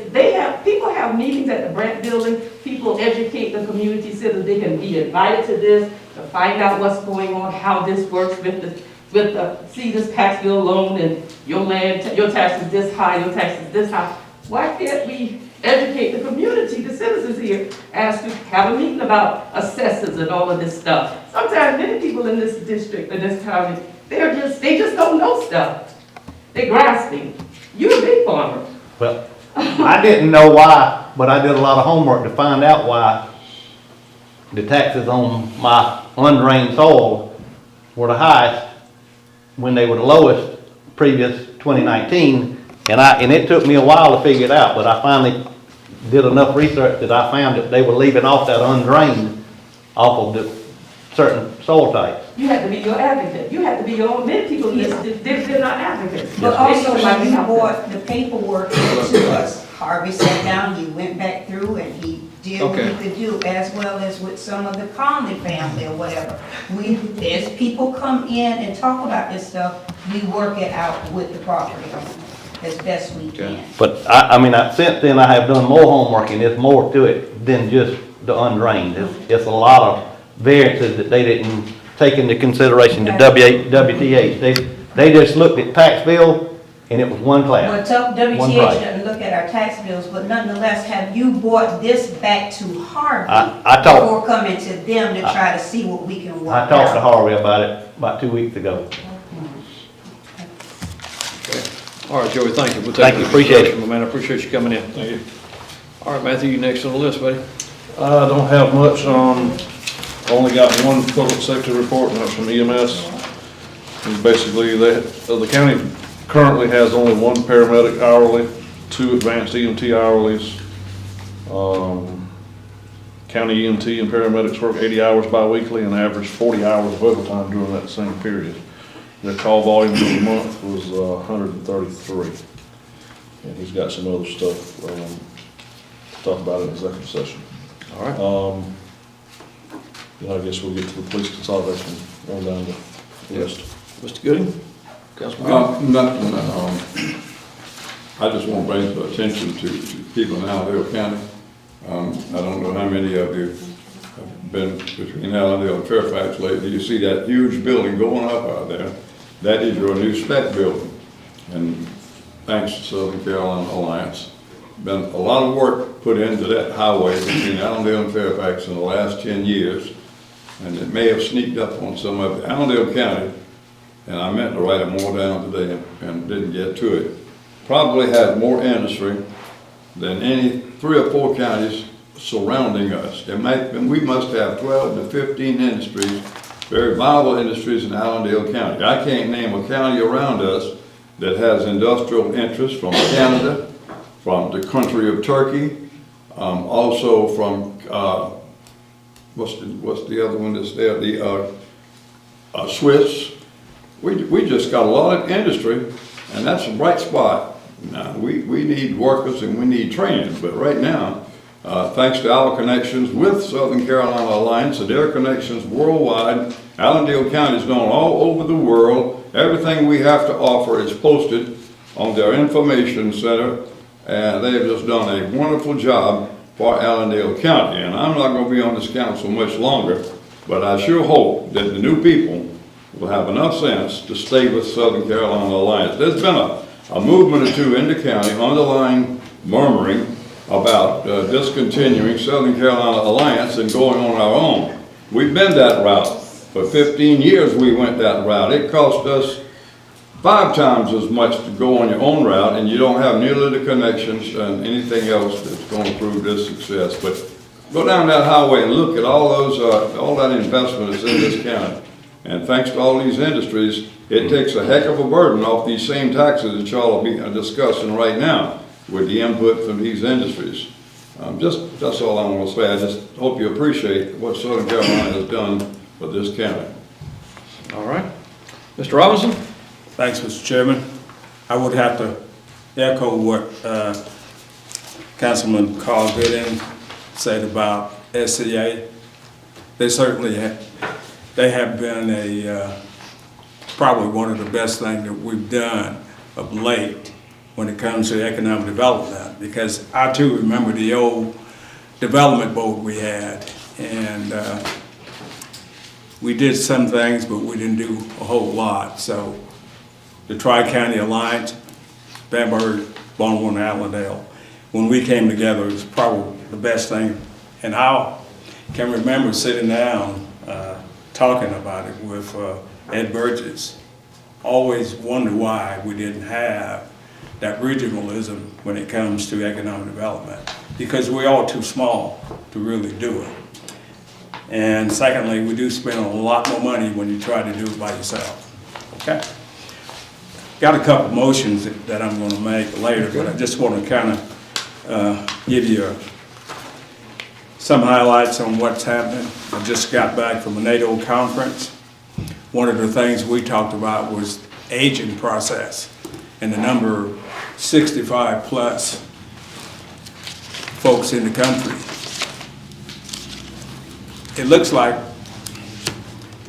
people have meetings at the Brant Building, people educate the community so that they can be invited to this, to find out what's going on, how this works with see this tax bill loan and your land, your tax is this high, your tax is this high. Why can't we educate the community, the citizens here, as to have a meeting about assessors and all of this stuff? Sometimes many people in this district, in this county, they just don't know stuff. They're grasping. You're a big farmer. Well, I didn't know why, but I did a lot of homework to find out why the taxes on my undrained soil were the highest when they were the lowest previous 2019. And it took me a while to figure it out, but I finally did enough research that I found that they were leaving off that undrained off of the certain soil types. You have to be your advocate. You have to be your own. Many people in this, they're not advocates. But also, when you brought the paperwork to us, Harvey sat down, he went back through and he did what he could do, as well as with some of the Conley family or whatever. As people come in and talk about this stuff, we work it out with the property owner as best we can. But since then I have done more homework, and there's more to it than just the undrained. It's a lot of variances that they didn't take into consideration, the WTH. They just looked at tax bill, and it was one class. Well, WTH doesn't look at our tax bills, but nonetheless, have you brought this back to Harvey before coming to them to try to see what we can work out? I talked to Harvey about it about 2 weeks ago. All right, Joey, thank you. We'll Thank you, appreciate it. Man, I appreciate you coming in. Thank you. All right, Matthew, you next on the list, buddy. I don't have much on, only got one public safety report, and that's from EMS. And basically, the county currently has only one paramedic hourly, 2 advanced EMT hourlies. County EMT and paramedics work 80 hours bi-weekly and average 40 hours of overtime during that same period. The call volume for the month was 133. And he's got some other stuff to talk about in executive session. All right. Then I guess we'll get to the police consolidation on down the list. Mr. Gooding? Councilman Gooding? I just want to bring the attention to people in Allendale County. I don't know how many of you have been between Allendale and Fairfax lately. You see that huge building going up out there. That is your new spec building. And thanks to Southern Carolina Alliance, been a lot of work put into that highway between Allendale and Fairfax in the last 10 years. And it may have sneaked up on some of it. Allendale County, and I meant to write it more down today and didn't get to it, probably has more industry than any 3 or 4 counties surrounding us. We must have 12 to 15 industries, very viable industries in Allendale County. I can't name a county around us that has industrial interests from Canada, from the country of Turkey, also from, what's the other one that's there? The Swiss. We just got a lot of industry, and that's a bright spot. Now, we need workers and we need training, but right now, thanks to our connections with Southern Carolina Alliance and their connections worldwide, Allendale County is known all over the world. Everything we have to offer is posted on their information center, and they have just done a wonderful job for Allendale County. And I'm not going to be on this council much longer, but I sure hope that the new people will have enough sense to stay with Southern Carolina Alliance. There's been a movement or two in the county, underlying murmuring about discontinuing Southern Carolina Alliance and going on our own. We've been that route. For 15 years we went that route. It cost us 5 times as much to go on your own route, and you don't have nearly the connections and anything else that's going to prove this success. But go down that highway and look at all those, all that investment that's in this county. And thanks to all these industries, it takes a heck of a burden off these same taxes that y'all are discussing right now with the input from these industries. That's all I want to say. I just hope you appreciate what Southern Carolina has done for this county. All right. Mr. Robinson? Thanks, Mr. Chairman. I would have to echo what Councilman Carl Gooding said about SCA. They certainly have been probably one of the best things that we've done of late when it comes to economic development, because I too remember the old development board we had, and we did some things, but we didn't do a whole lot. So the Tri-County Alliance, Bamberg, Baltimore, and Allendale, when we came together, it was probably the best thing. And I can remember sitting down, talking about it with Ed Burgess. Always wonder why we didn't have that regionalism when it comes to economic development, because we're all too small to really do it. And secondly, we do spend a lot more money when you try to do it by yourself. Okay? Got a couple motions that I'm going to make later, but I just want to kind of give you some highlights on what's happening. I just got back from a NATO conference. One of the things we talked about was aging process and the number of 65 plus folks in the country. It looks like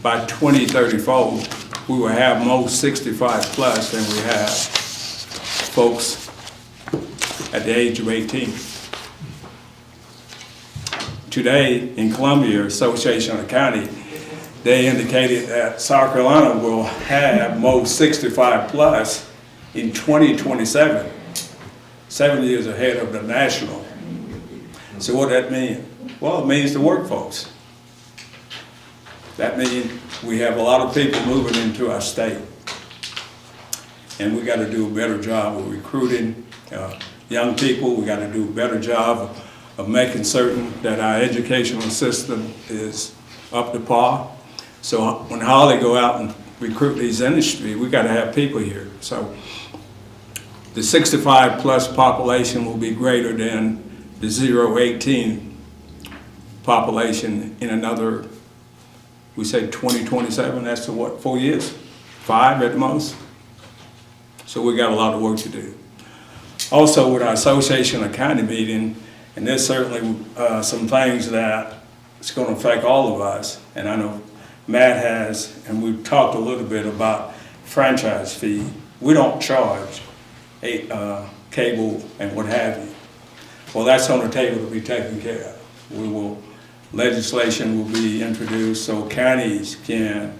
by 2034, we will have more 65 plus than we have folks at the age of 18. Today, in Columbia Association of County, they indicated that South Carolina will have more 65 plus in 2027, 7 years ahead of the national. So what does that mean? Well, it means the workforce. That means we have a lot of people moving into our state. And we got to do a better job of recruiting young people. We got to do a better job of making certain that our educational system is up to par. So when Holly go out and recruit these industries, we got to have people here. So the 65 plus population will be greater than the 0-18 population in another, we say 2027, that's what, 4 years? 5 at the most? So we got a lot of work to do. Also with our Association of County meeting, and there's certainly some things that it's going to affect all of us, and I know Matt has, and we've talked a little bit about franchise fee. We don't charge cable and what have you. Well, that's on the table to be taken care of. Legislation will be introduced so counties can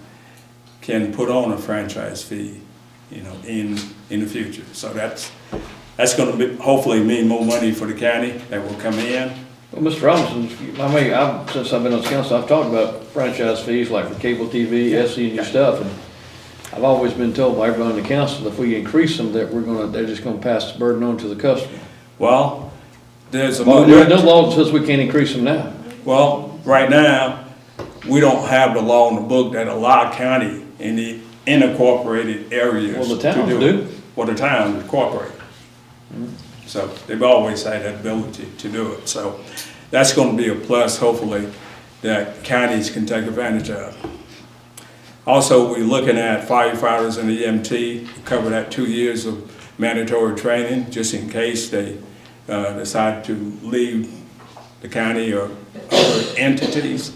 put on a franchise fee, in the future. So that's going to hopefully mean more money for the county that will come in. Well, Mr. Robinson, since I've been on the council, I've talked about franchise fees like for cable TV, SC&U stuff, and I've always been told by everyone on the council if we increase them that they're just going to pass the burden on to the customer. Well, there's a There's no law that says we can't increase them now. Well, right now, we don't have the law in the book that allow county in the unincorporated areas Well, the towns to do. Well, the towns incorporate. So they've always had that ability to do it. So that's going to be a plus, hopefully, that counties can take advantage of. Also, we're looking at firefighters and EMT, cover that 2 years of mandatory training, just in case they decide to leave the county or other entities.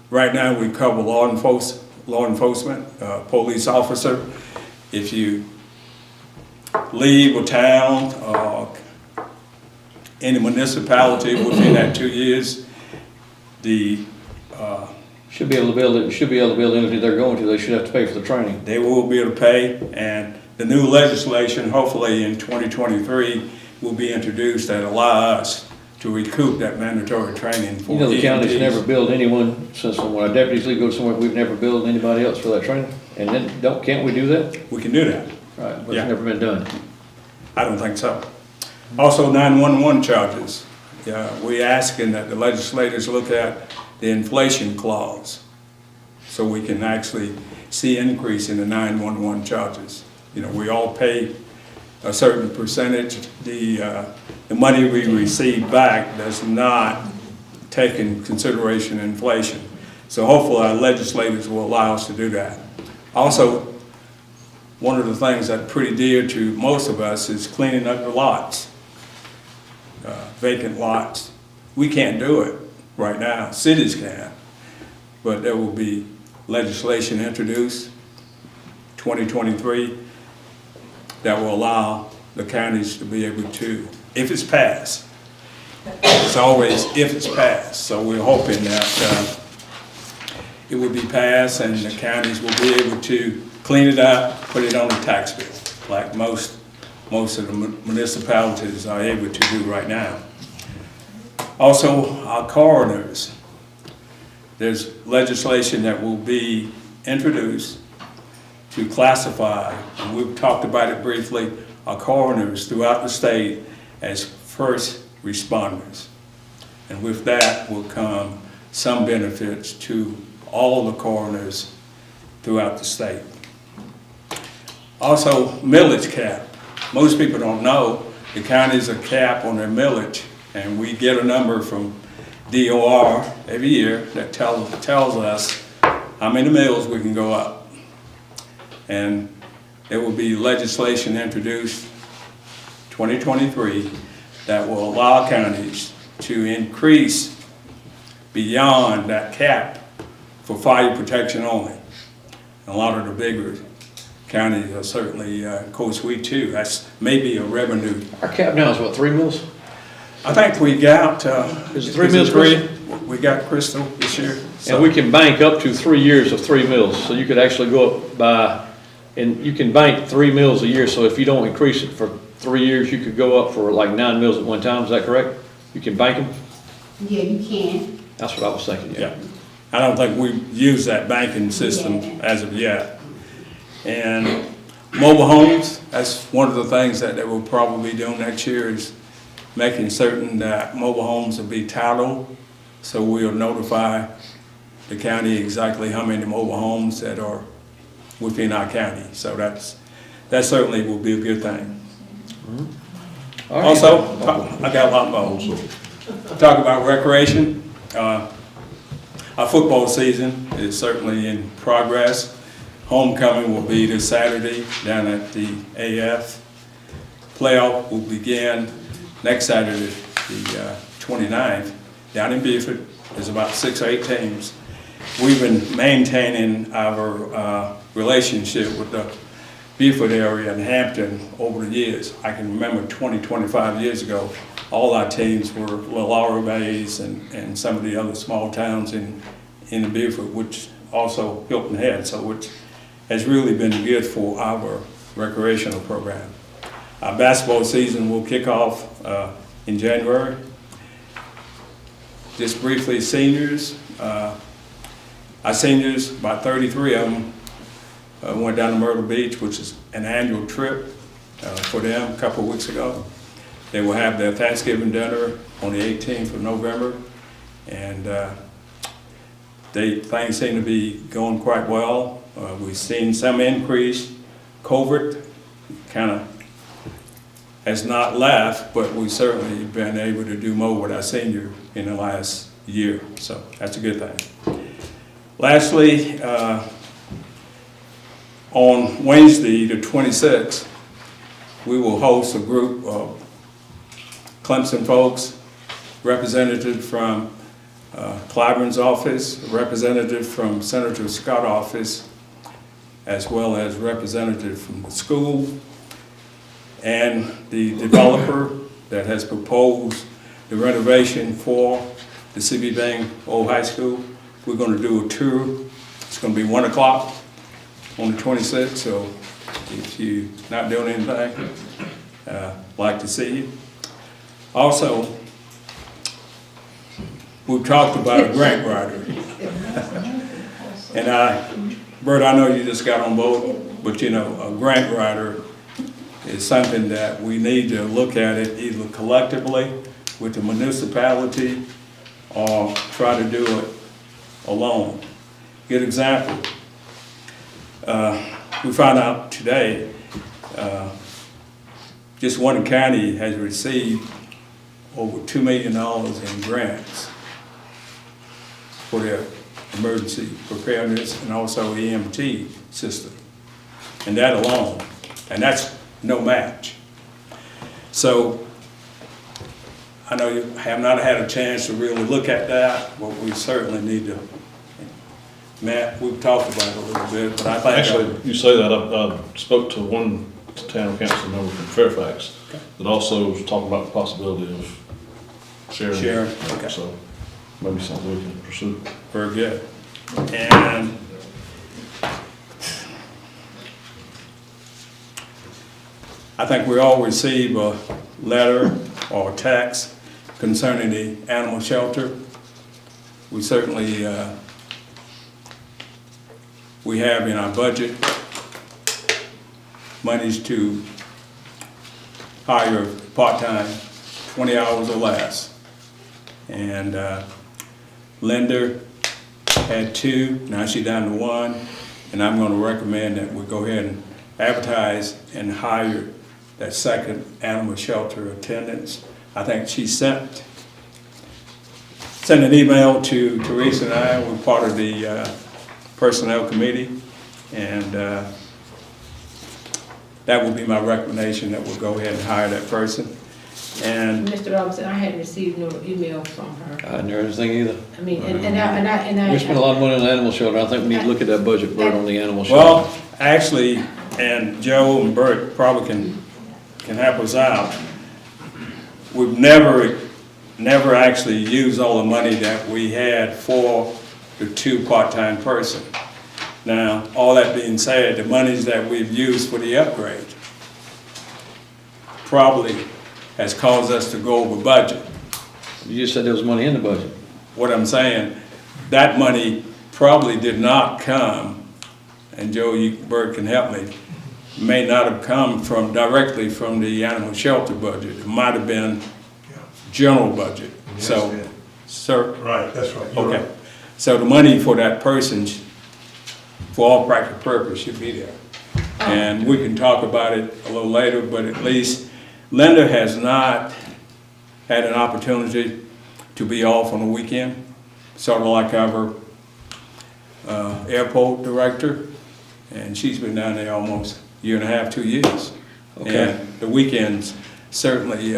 Right now, we cover law enforcement, police officer. If you leave a town or any municipality within that 2 years, Should be able to build the entity they're going to. They should have to pay for the training. They will be able to pay, and the new legislation, hopefully in 2023, will be introduced that allow us to recoup that mandatory training for The county's EMTs. never billed anyone since when our deputies leave, go somewhere, we've never billed anybody else for that training. And then, can't we do that? We can do that. Right, but Yeah. it's never been done. I don't think so. Also, 911 charges. We're asking that the legislators look at the inflation clause so we can actually see increase in the 911 charges. We all pay a certain percentage. The money we receive back does not take in consideration inflation. So hopefully our legislators will allow us to do that. Also, one of the things that's pretty dear to most of us is cleaning up the lots, vacant lots. We can't do it right now, cities can, but there will be legislation introduced 2023 that will allow the counties to be able to, if it's passed. It's always if it's passed, so we're hoping that it will be passed and the counties will be able to clean it up, put it on the tax bill, like most of the municipalities are able to do right now. Also, our coroners, there's legislation that will be introduced to classify, and we've talked about it briefly, our coroners throughout the state as first responders. And with that will come some benefits to all the coroners throughout the state. Also, millage cap. Most people don't know the counties are capped on their millage, and we get a number from DOR every year that tells us how many mills we can go up. And there will be legislation introduced 2023 that will allow counties to increase beyond that cap for fire protection only. And a lot of the bigger counties are certainly, of course, we too, that's maybe a revenue. Our cap now is what, 3 mills? I think we got, Is it 3 mills, Chris? We got Crystal this year. And we can bank up to 3 years of 3 mills, so you could actually go up by, and you can bank 3 mills a year, so if you don't increase it for 3 years, you could go up for like 9 mills at one time, is that correct? You can bank them? Yeah, you can. That's what I was thinking, yeah. I don't think we've used that banking system as of yet. And mobile homes, that's one of the things that they will probably be doing next year is making certain that mobile homes will be titled. So we'll notify the county exactly how many mobile homes that are within our county. So that certainly will be a good thing. All right. Also, I got a lot more. Talk about recreation. Our football season is certainly in progress. Homecoming will be this Saturday down at the AF. Playoff will begin next Saturday, the 29th, down in Beaufort. There's about 6 or 8 teams. We've been maintaining our relationship with the Beaufort area and Hampton over the years. I can remember 20, 25 years ago, all our teams were Laura Bays and some of the other small towns in the Beaufort, which also Hilton Head, so which has really been good for our recreational program. Our basketball season will kick off in January. Just briefly, seniors. Our seniors, about 33 of them, went down to Myrtle Beach, which is an annual trip for them a couple of weeks ago. They will have their Thanksgiving dinner on the 18th of November, and things seem to be going quite well. We've seen some increase. COVID kind of has not left, but we've certainly been able to do more with our senior in the last year, so that's a good thing. Lastly, on Wednesday, the 26th, we will host a group of Clemson folks, representative from Clyburn's office, a representative from Senator Scott's office, as well as representative from the school, and the developer that has proposed the renovation for the CB Bang Old High School. We're going to do a tour. It's going to be 1 o'clock on the 26th, so if you're not doing anything, like to see you. Also, we've talked about a grant writer. And Bert, I know you just got on board, but you know, a grant writer is something that we need to look at it either collectively with the municipality or try to do it alone. Good example. We found out today, just one county has received over $2 million in grants for their emergency preparedness and also EMT system. And that alone, and that's no match. So I know you have not had a chance to really look at that, but we certainly need to. Matt, we've talked about it a little bit, but I think... Actually, you say that, I spoke to one town council member from Fairfax that also was talking about the possibility of sharing. Sharing, okay. So maybe something we can pursue. Very good. And I think we all receive a letter or a text concerning the animal shelter. We certainly, we have in our budget monies to hire part-time, 20 hours or less. And Linda had 2, now she's down to 1, and I'm going to recommend that we go ahead and advertise and hire that second animal shelter attendant. I think she sent an email to Teresa and I. We're part of the personnel committee, and that would be my recommendation, that we'll go ahead and hire that person. And Mr. Robinson, I hadn't received no email from her. I didn't hear anything either. I mean, and I. We spent a lot of money on the animal shelter. I think we need to look at that budget, Bert, on the animal shelter. well, actually, and Joe and Bert probably can help us out. We've never actually used all the money that we had for the 2 part-time person. Now, all that being said, the monies that we've used for the upgrade probably has caused us to go over budget. You just said there was money in the budget. What I'm saying, that money probably did not come, and Joe, Bert can help me, may not have come directly from the animal shelter budget. It might have been general budget. So, sir? Right, that's right. You're Okay. right. So the money for that person, for all practical purpose, should be there. And we can talk about it a little later, but at least Linda has not had an opportunity to be off on the weekend, sort of like our airport director, and she's been down there almost a year and a half, 2 years. Okay. And the weekends certainly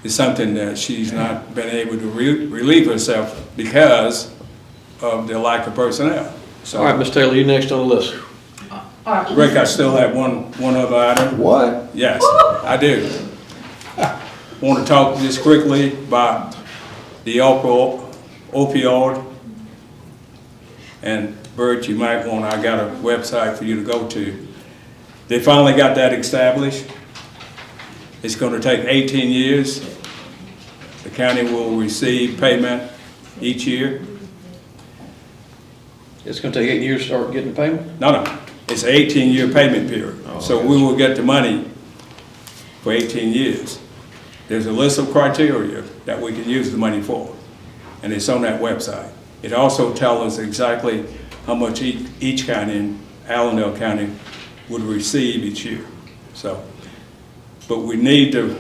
is something that she's not been able to relieve herself because of the lack of personnel. So, All right, Ms. Taylor, you next on the list. Rick, I still have one other item. What? Yes, I do. Want to talk just quickly about the opioid. And Bert, you might want, I got a website for you to go to. They finally got that established. It's going to take 18 years. The county will receive payment each year. It's gonna take 8 years to start getting the payment? No, it's an 18-year payment period. So we will get the money for 18 years. There's a list of criteria that we can use the money for, and it's on that website. It also tells us exactly how much each county in Allendale County would receive each year. So, but we need to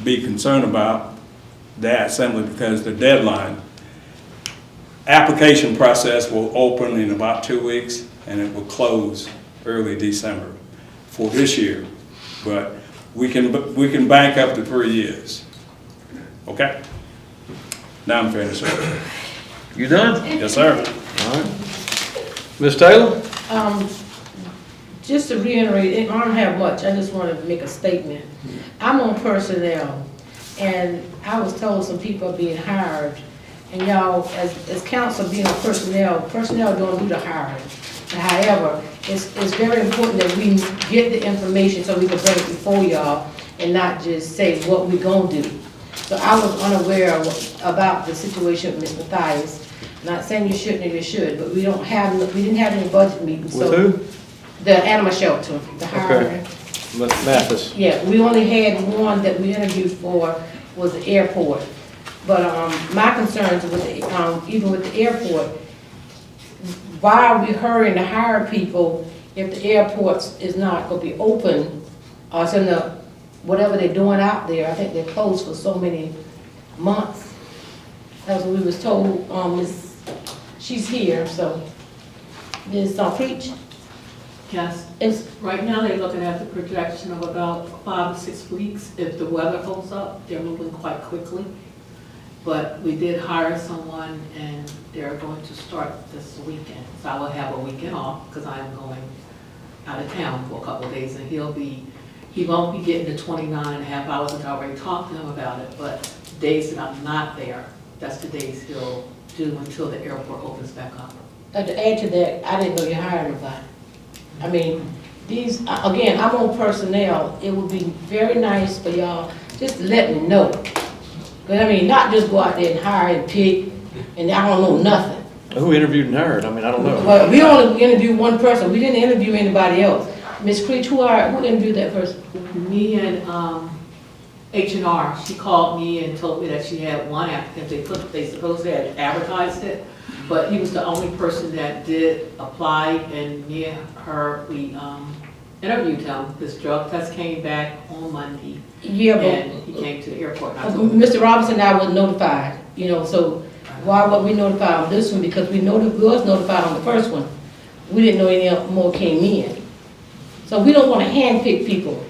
be concerned about that simply because the deadline, application process will open in about 2 weeks and it will close early December for this year. But we can bank up to 3 years. Okay? Now I'm finished. You done? Yes, sir. All right. Ms. Taylor? Just to reiterate, I don't have much, I just want to make a statement. I'm on personnel, and I was told some people are being hired, and y'all, as council being on personnel don't do the hiring. However, it's very important that we get the information so we can bring it before y'all and not just say what we're gonna do. So I was unaware about the situation with Ms. Mathias. Not saying you shouldn't or you should, but we didn't have any budget meetings. With who? The animal shelter, the hiring. Okay. Mathis. Yeah, we only had one that we interviewed for was the airport. But my concerns with even with the airport, why are we hurrying to hire people if the airport is not going to be open? Or it's in the, whatever they're doing out there, I think they're closed for so many months. That's what we was told. She's here, so Ms. Preach. Yes, right now they're looking at the projection of about 5 to 6 weeks. If the weather holds up, they're moving quite quickly. But we did hire someone and they're going to start this weekend. So I will have a weekend off because I am going out of town for a couple of days, and he won't be getting the 29.5 hours, and I already talked to him about it, but days that I'm not there, that's the days he'll do until the airport opens back up. To add to that, I didn't know you hired nobody. I mean, these, again, I'm on personnel, it would be very nice for y'all just to let me know. But I mean, not just go out there and hire and pick, and I don't know nothing. Who interviewed and hired? I mean, I don't know. But we only interviewed one person, we didn't interview anybody else. Ms. Creech, who interviewed that person? Me and H&R, she called me and told me that she had one applicant, they supposedly had advertised it, but he was the only person that did apply, and me and her, we interviewed him. His drug test came back on Monday, and he came to the airport. And I told him, Mr. Robinson and I was notified, so why were we notified on this one? Because we was notified on the first one. We didn't know any more came in. So we don't want to handpick people.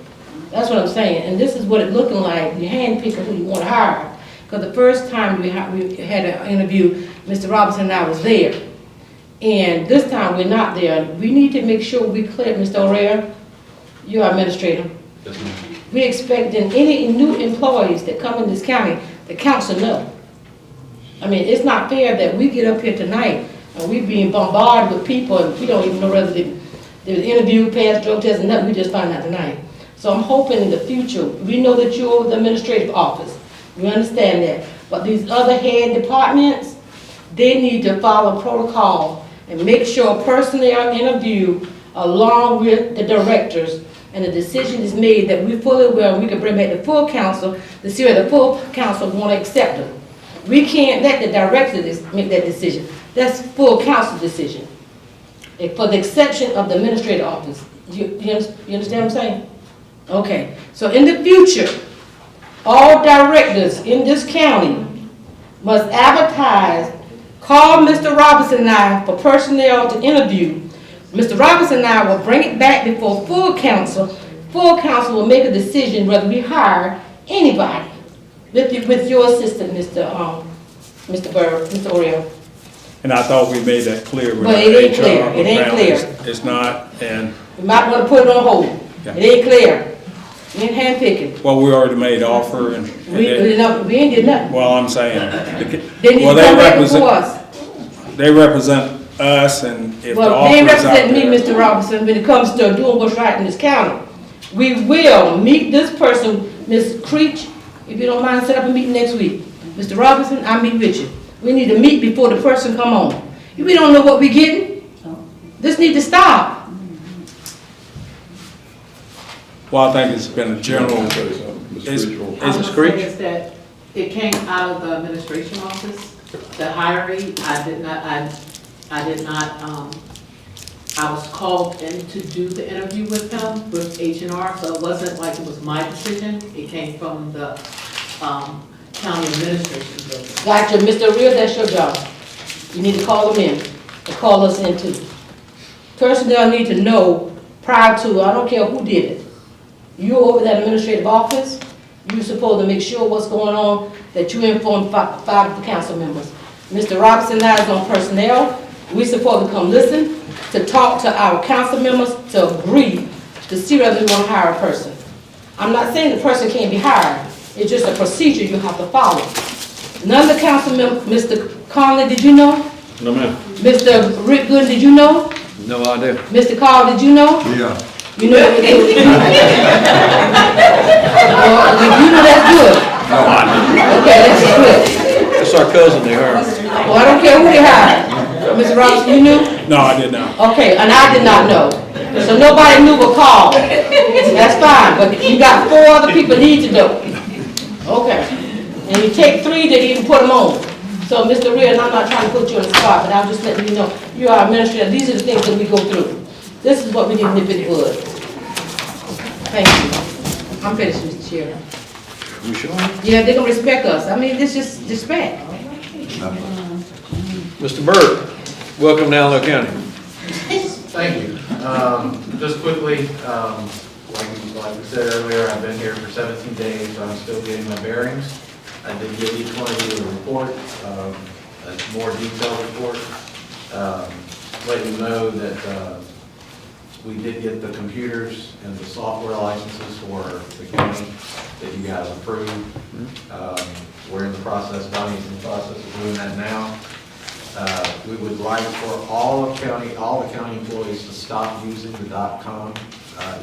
That's what I'm saying. And this is what it's looking like. You handpick who you want to hire. Because the first time we had an interview, Mr. Robinson and I was there. And this time we're not there. We need to make sure we clear, Mr. O'Reilly, you're our administrator. We expecting any new employees that come in this county, the council know. I mean, it's not fair that we get up here tonight and we're being bombarded with people and we don't even know whether they interview, pass drug tests, and nothing. We just find out tonight. So I'm hoping in the future, we know that you're over the administrative office. We understand that. But these other head departments, they need to follow protocol and make sure personnel interview along with the directors, and the decision is made that we fully aware, and we can bring back the full council to see whether the full council want to accept them. We can't let the directors make that decision. That's full council decision. For the exception of the administrative office. You understand what I'm saying? Okay. So in the future, all directors in this county must advertise, call Mr. Robinson and I for personnel to interview. Mr. Robinson and I will bring it back before full council. Full council will make a decision whether we hire anybody with your assistant, Mr. O'Reilly. And I thought we made that clear with But our it ain't HR, clear. It ain't apparently clear. It's not, and, We might want to put it on hold. Yeah. It ain't clear. We ain't handpicking. well, we already made offer and. We ain't did nothing. Well, I'm saying. They need well, to come back before us. They represent us, and if the Well, offer they is out represent me, there. Mr. Robinson, when it comes to doing what's right in this county. We will meet this person, Ms. Creech, if you don't mind, set up a meeting next week. Mr. Robinson, I'll meet with you. We need to meet before the person come on. If we don't know what we're getting, this need to stop. Well, I think it's been a general, Ms. Ms. Creech? Is that it came out of the administration office, the hiring. I did not, I was called in to do the interview with him, with H&R, so it wasn't like it was my decision. It came from the county administration building. Gotcha, Mr. Real, that's your job. You need to call them in, and call us in too. Personnel need to know prior to, I don't care who did it. You're over that administrative office, you're supposed to make sure what's going on, that you inform five of the council members. Mr. Robinson now is on personnel. We're supposed to come listen, to talk to our council members, to agree, to see whether we want to hire a person. I'm not saying the person can't be hired. It's just a procedure you have to follow. None of the council members, Mr. Conley, did you know? No, ma'am. Mr. Rick Good, did you know? No idea. Mr. Carl, did you know? Yeah. You know, well, if you know, that's good. Okay, that's good. That's our cousin they hired. Well, I don't care who they hired. Mr. Robinson, you knew? no, I did not. Okay, and I did not know. So nobody knew but Carl. That's fine, but you got 4 other people need to know. Okay. And you take 3 to even put them on. So, Mr. Real, and I'm not trying to put you on the spot, but I'm just letting you know, you are administrator. These are the things that we go through. This is what we need to nip in the bud. Thank you. I'm finished, Mr. Chair. You sure? Yeah, they're gonna respect us. I mean, this is respect. Mr. Byrd, welcome to Allendale County. Thank you. Just quickly, like we said earlier, I've been here for 17 days, so I'm still getting my bearings. I did give each one of you a report, a more detailed report. Let you know that We did get the computers and the software licenses for the county that you guys approved. We're in the process, Donnie's in the process of doing that now. We would like for all the county employees to stop using the .com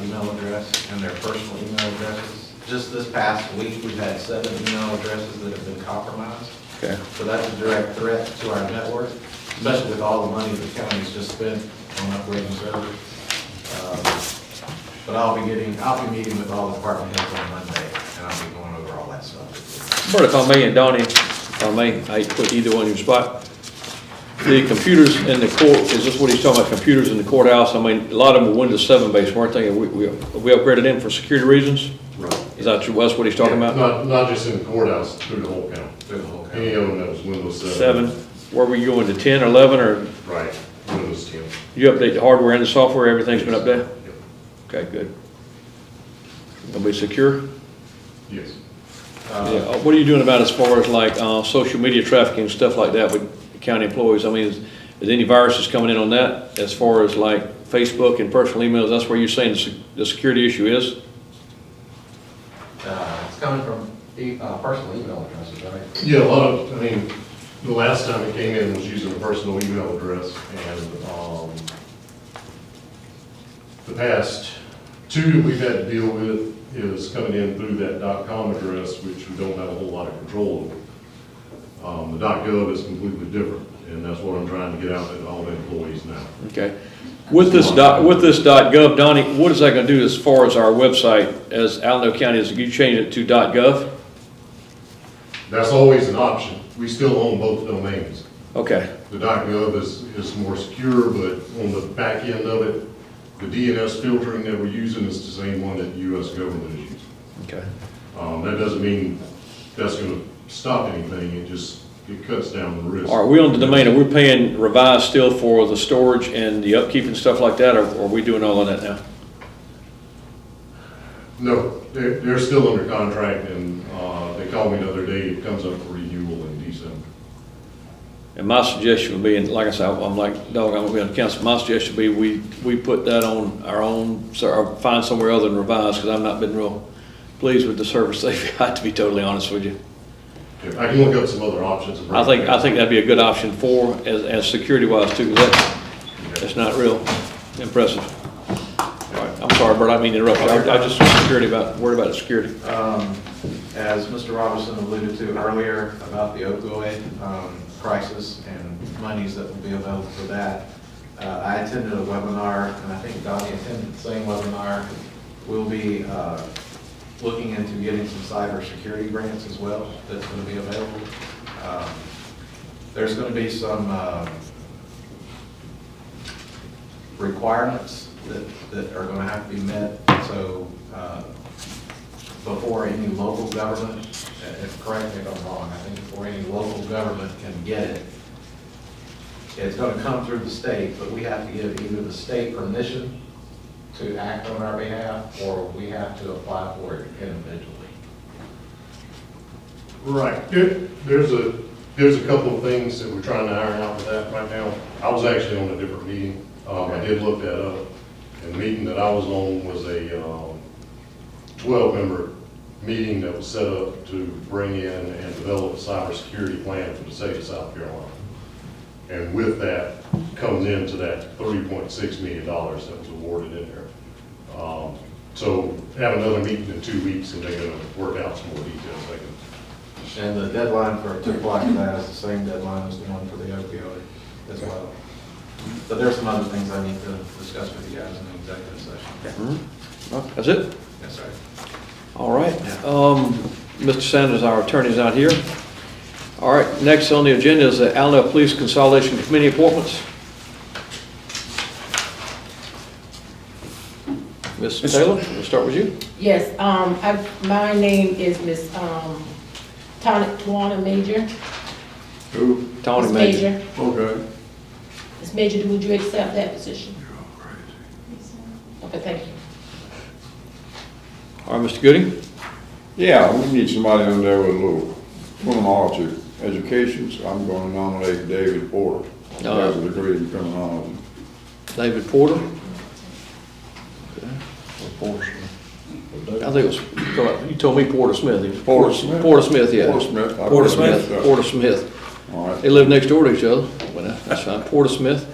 email address and their personal email addresses. Just this past week, we've had 7 email addresses that have been compromised. Okay. So that's a direct threat to our network, especially with all the money the county's just spent on upgrading servers. But I'll be meeting with all the department heads on Monday, and I'll be going over all that stuff. Bert, if I may, and Donnie, if I may, I hate to put either one in your spot. The computers in the court, is this what he's talking about, computers in the courthouse? I mean, a lot of them were Windows 7 based, weren't they? We upgraded them for security reasons? Right. Is that that's what he's talking about? Not just in the courthouse, through the whole county. Through the whole county. Any of them that was Windows 7. 7, where were you going, to 10 or 11, or Right, Windows 10. you update the hardware and the software, everything's been updated? Yep. Okay, good. Gonna be secure? Yes. Yeah, what are you doing about as far as like social media trafficking, stuff like that with county employees? I mean, is any viruses coming in on that as far as like Facebook and personal emails? That's where you're saying the security issue is? It's coming from personal email addresses, right? Yeah, a lot of, I mean, the last time it came in was using a personal email address, and the past 2 that we've had to deal with is coming in through that .com address, which we don't have a whole lot of control over. The .gov is completely different, and that's what I'm trying to get out to all the employees now. Okay. With this .gov, Donnie, what is that going to do as far as our website as Allendale County? Is you change it to .gov? That's always an option. We still own both domains. Okay. The .gov is more secure, but on the back end of it, the DNS filtering that we're using is the same one that the U.S. government is using. Okay. That doesn't mean that's going to stop anything. It cuts down the risk. Are we on the domain? Are we paying Revise still for the storage and the upkeep and stuff like that, or are we doing all of that now? No, they're still under contract, and they called me the other day. It comes up for renewal in December. And my suggestion would be, and like I said, I'm like, dog, I'm gonna be on the council, my suggestion would be we put that on our own, or find somewhere other than Revise, because I've not been real pleased with the service they've got, to be totally honest with you. Yeah, I can look up some other options. I think that'd be a good option for, as security wise too, because that's not real impressive. All right, I'm sorry, Bert, I didn't mean to interrupt you. I just worried about the security. As Mr. Robertson alluded to earlier about the opioid crisis and monies that will be available for that, I attended a webinar, and I think Donnie attended the same webinar. We'll be looking into getting some cybersecurity grants as well that's going to be available. There's going to be some requirements that are going to have to be met. So before any local government, if correct me if I'm wrong, I think before any local government can get it, it's going to come through the state, but we have to give either the state permission to act on our behalf, or we have to apply for it individually. Right. There's a couple of things that we're trying to iron out with that right now. I was actually on a different meeting. I did look that up. And the meeting that I was on was a 12-member meeting that was set up to bring in and develop a cybersecurity plan for the state of South Carolina. And with that comes into that $30.6 million that was awarded in there. So have another meeting in 2 weeks, and they're going to work out some more details. And the deadline to apply for that is the same deadline as the one for the opioid as well. But there's some other things I need to discuss with you guys in the executive session. Okay. That's it? Yes, sir. All right. Mr. Sanders, our attorney, is out here. All right, next on the agenda is the Allendale Police Consolidation Committee appointments. Ms. Taylor, we'll start with you. Yes, my name is Miss Tawana Major. Who? Tony Ms. Major. Okay. Ms. Major, would you accept that position? Okay, thank you. All right, Mr. Gooding. Yeah, we need somebody in there with a little criminology education, so I'm going to nominate David Porter. He has a degree in criminology. David Porter. Porter Smith. I think it was, you told me Porter Smith. It was Porter Smith? Porter Smith, yeah. Porter Smith. Porter Smith, Porter Smith. All right. They live next door to each other, but that's fine, Porter Smith.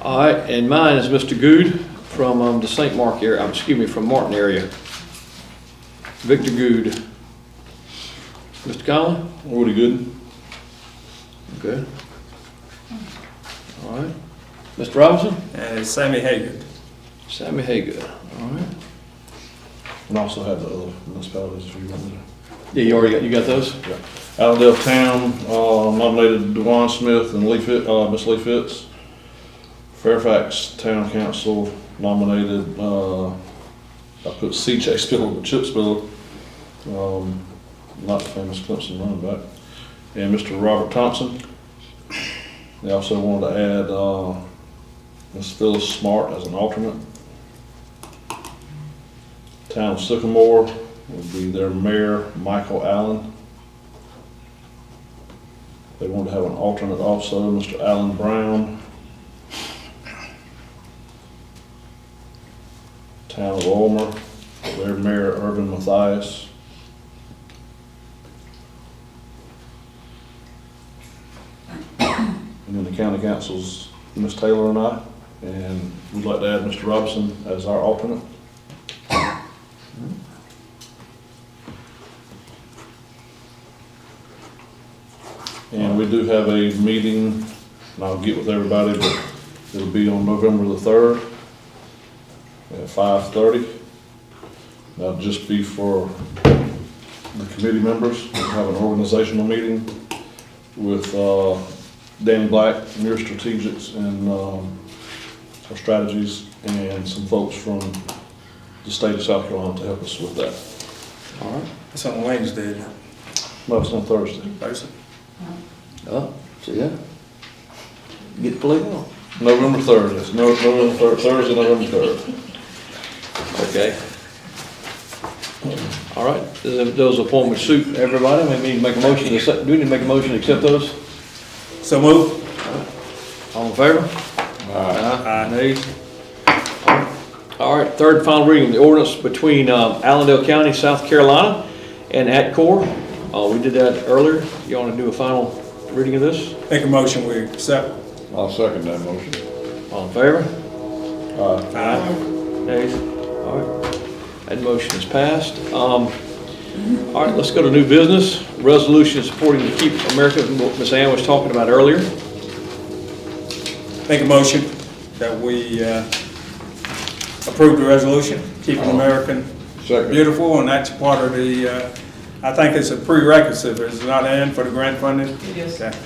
All right, and mine is Mr. Good from the St. Mark area, excuse me, from Martin area. Victor Good. Mr. Conley? Woody Gooden. Okay. All right. Mr. Robinson? And Sammy Hagan. Sammy Haygood. All right. And also have the other municipalities if you want me to. Yeah, you already got, you got those? Yeah. Allendale Town nominated DeJuan Smith and Miss Lee Fitz. Fairfax Town Council nominated, I put C.J. Spiller, but Chip Spiller, not the famous Clemson running back, and Mr. Robert Thompson. They also wanted to add Ms. Phyllis Smart as an alternate. Town of Sycamore would be their mayor, Michael Allen. They wanted to have an alternate also, Mr. Alan Brown. Town of Ulmer, their mayor, Irvin Mathias. And then the county council's Ms. Taylor and I, and we'd like to add Mr. Robinson as our alternate. And we do have a meeting, and I'll get with everybody, but it'll be on November the 3rd at 5:30. That'll just be for the committee members. We'll have an organizational meeting with Danny Black, your strategics and our strategies, and some folks from the state of South Carolina to help us with that. All right. It's on Wednesday, isn't it? No, it's on Thursday. Thursday. Oh, see that? Get the play on. November 3rd, it's November 3rd, Thursday, November 3rd. Okay. All right, those appointments suit everybody. We need to make a motion to accept, do we need to make a motion to accept those? So move. All in favor? Aye. Nays? All right, third and final reading, the ordinance between Allendale County, South Carolina and ATCOR. We did that earlier. You want to do a final reading of this? Make a motion, we accept. I'll second that motion. All in favor? Aye. Nays? All right, that motion is passed. All right, let's go to new business. Resolution supporting the Keep America, what Ms. Ann was talking about earlier. Make a motion that we approve the resolution, keeping American Second. beautiful, and that's part of the, I think it's a prerequisite, it's not in for the grant funding. It is. Okay.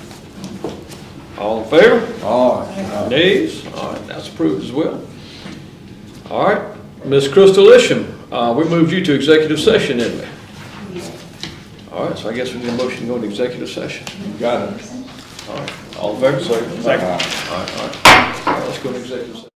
All in favor? Aye. Nays? All right, that's approved as well. All right, Ms. Crystal Isham, we moved you to executive session, didn't we? All right, so I guess we need a motion to go into executive session. Got it. All right, all in favor? Second. All right, all right. All right, let's go to executive session.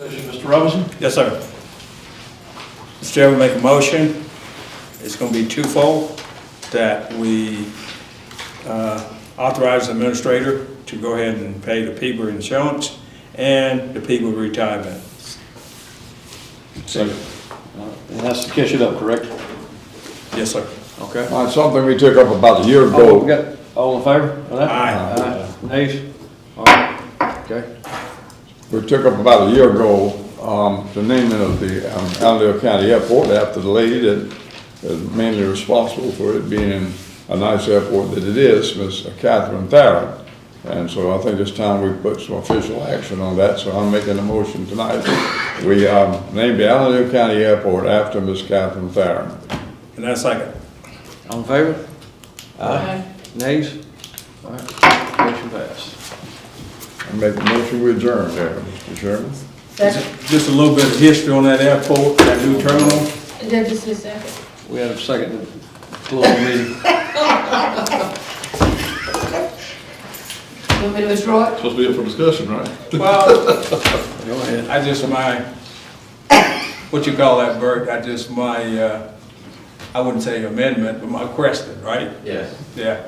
Mr. Robinson? Yes, sir. Mr. Chairman, make a motion. It's going to be twofold, that we authorize the administrator to go ahead and pay the people insurance and the people retirement. Second. And that's to catch it up, correct? Yes, sir. Okay. Something we took up about a year Oh, we ago. got, all in favor of that? Aye. Nays? All right, okay. We took up about a year ago, the naming of the Allendale County Airport after the lady that is mainly responsible for it being a nice airport that it is, Miss Catherine Tharon. And so I think it's time we put some official action on that, so I'm making a motion tonight. We named the Allendale County Airport after Miss Catherine Tharon. And that's second. All in favor? Aye. Nays? All right, motion passed. I make the motion we adjourn there, Mr. Chairman. Second. Just a little bit of history on that airport, that new terminal. And then just a second. We had a second to close the meeting. You want me to withdraw it? Supposed to be up for discussion, right? Well, Go ahead. I just, what you call that, Bert, I wouldn't say amendment, but my question, right? Yes. Yeah.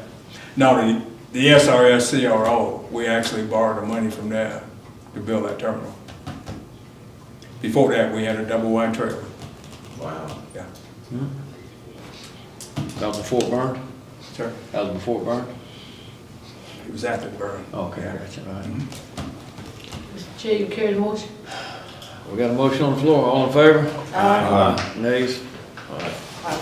No, the SRS CRO, we actually borrowed the money from there to build that terminal. Before that, we had a double wide trailer. Wow. Yeah. That was before it burned? Sure. That was before it burned? It was after the burn. Okay, I got you, all right. Mr. Chair, you carry the motion? We got a motion on the floor, all in favor? Aye. Nays? All right.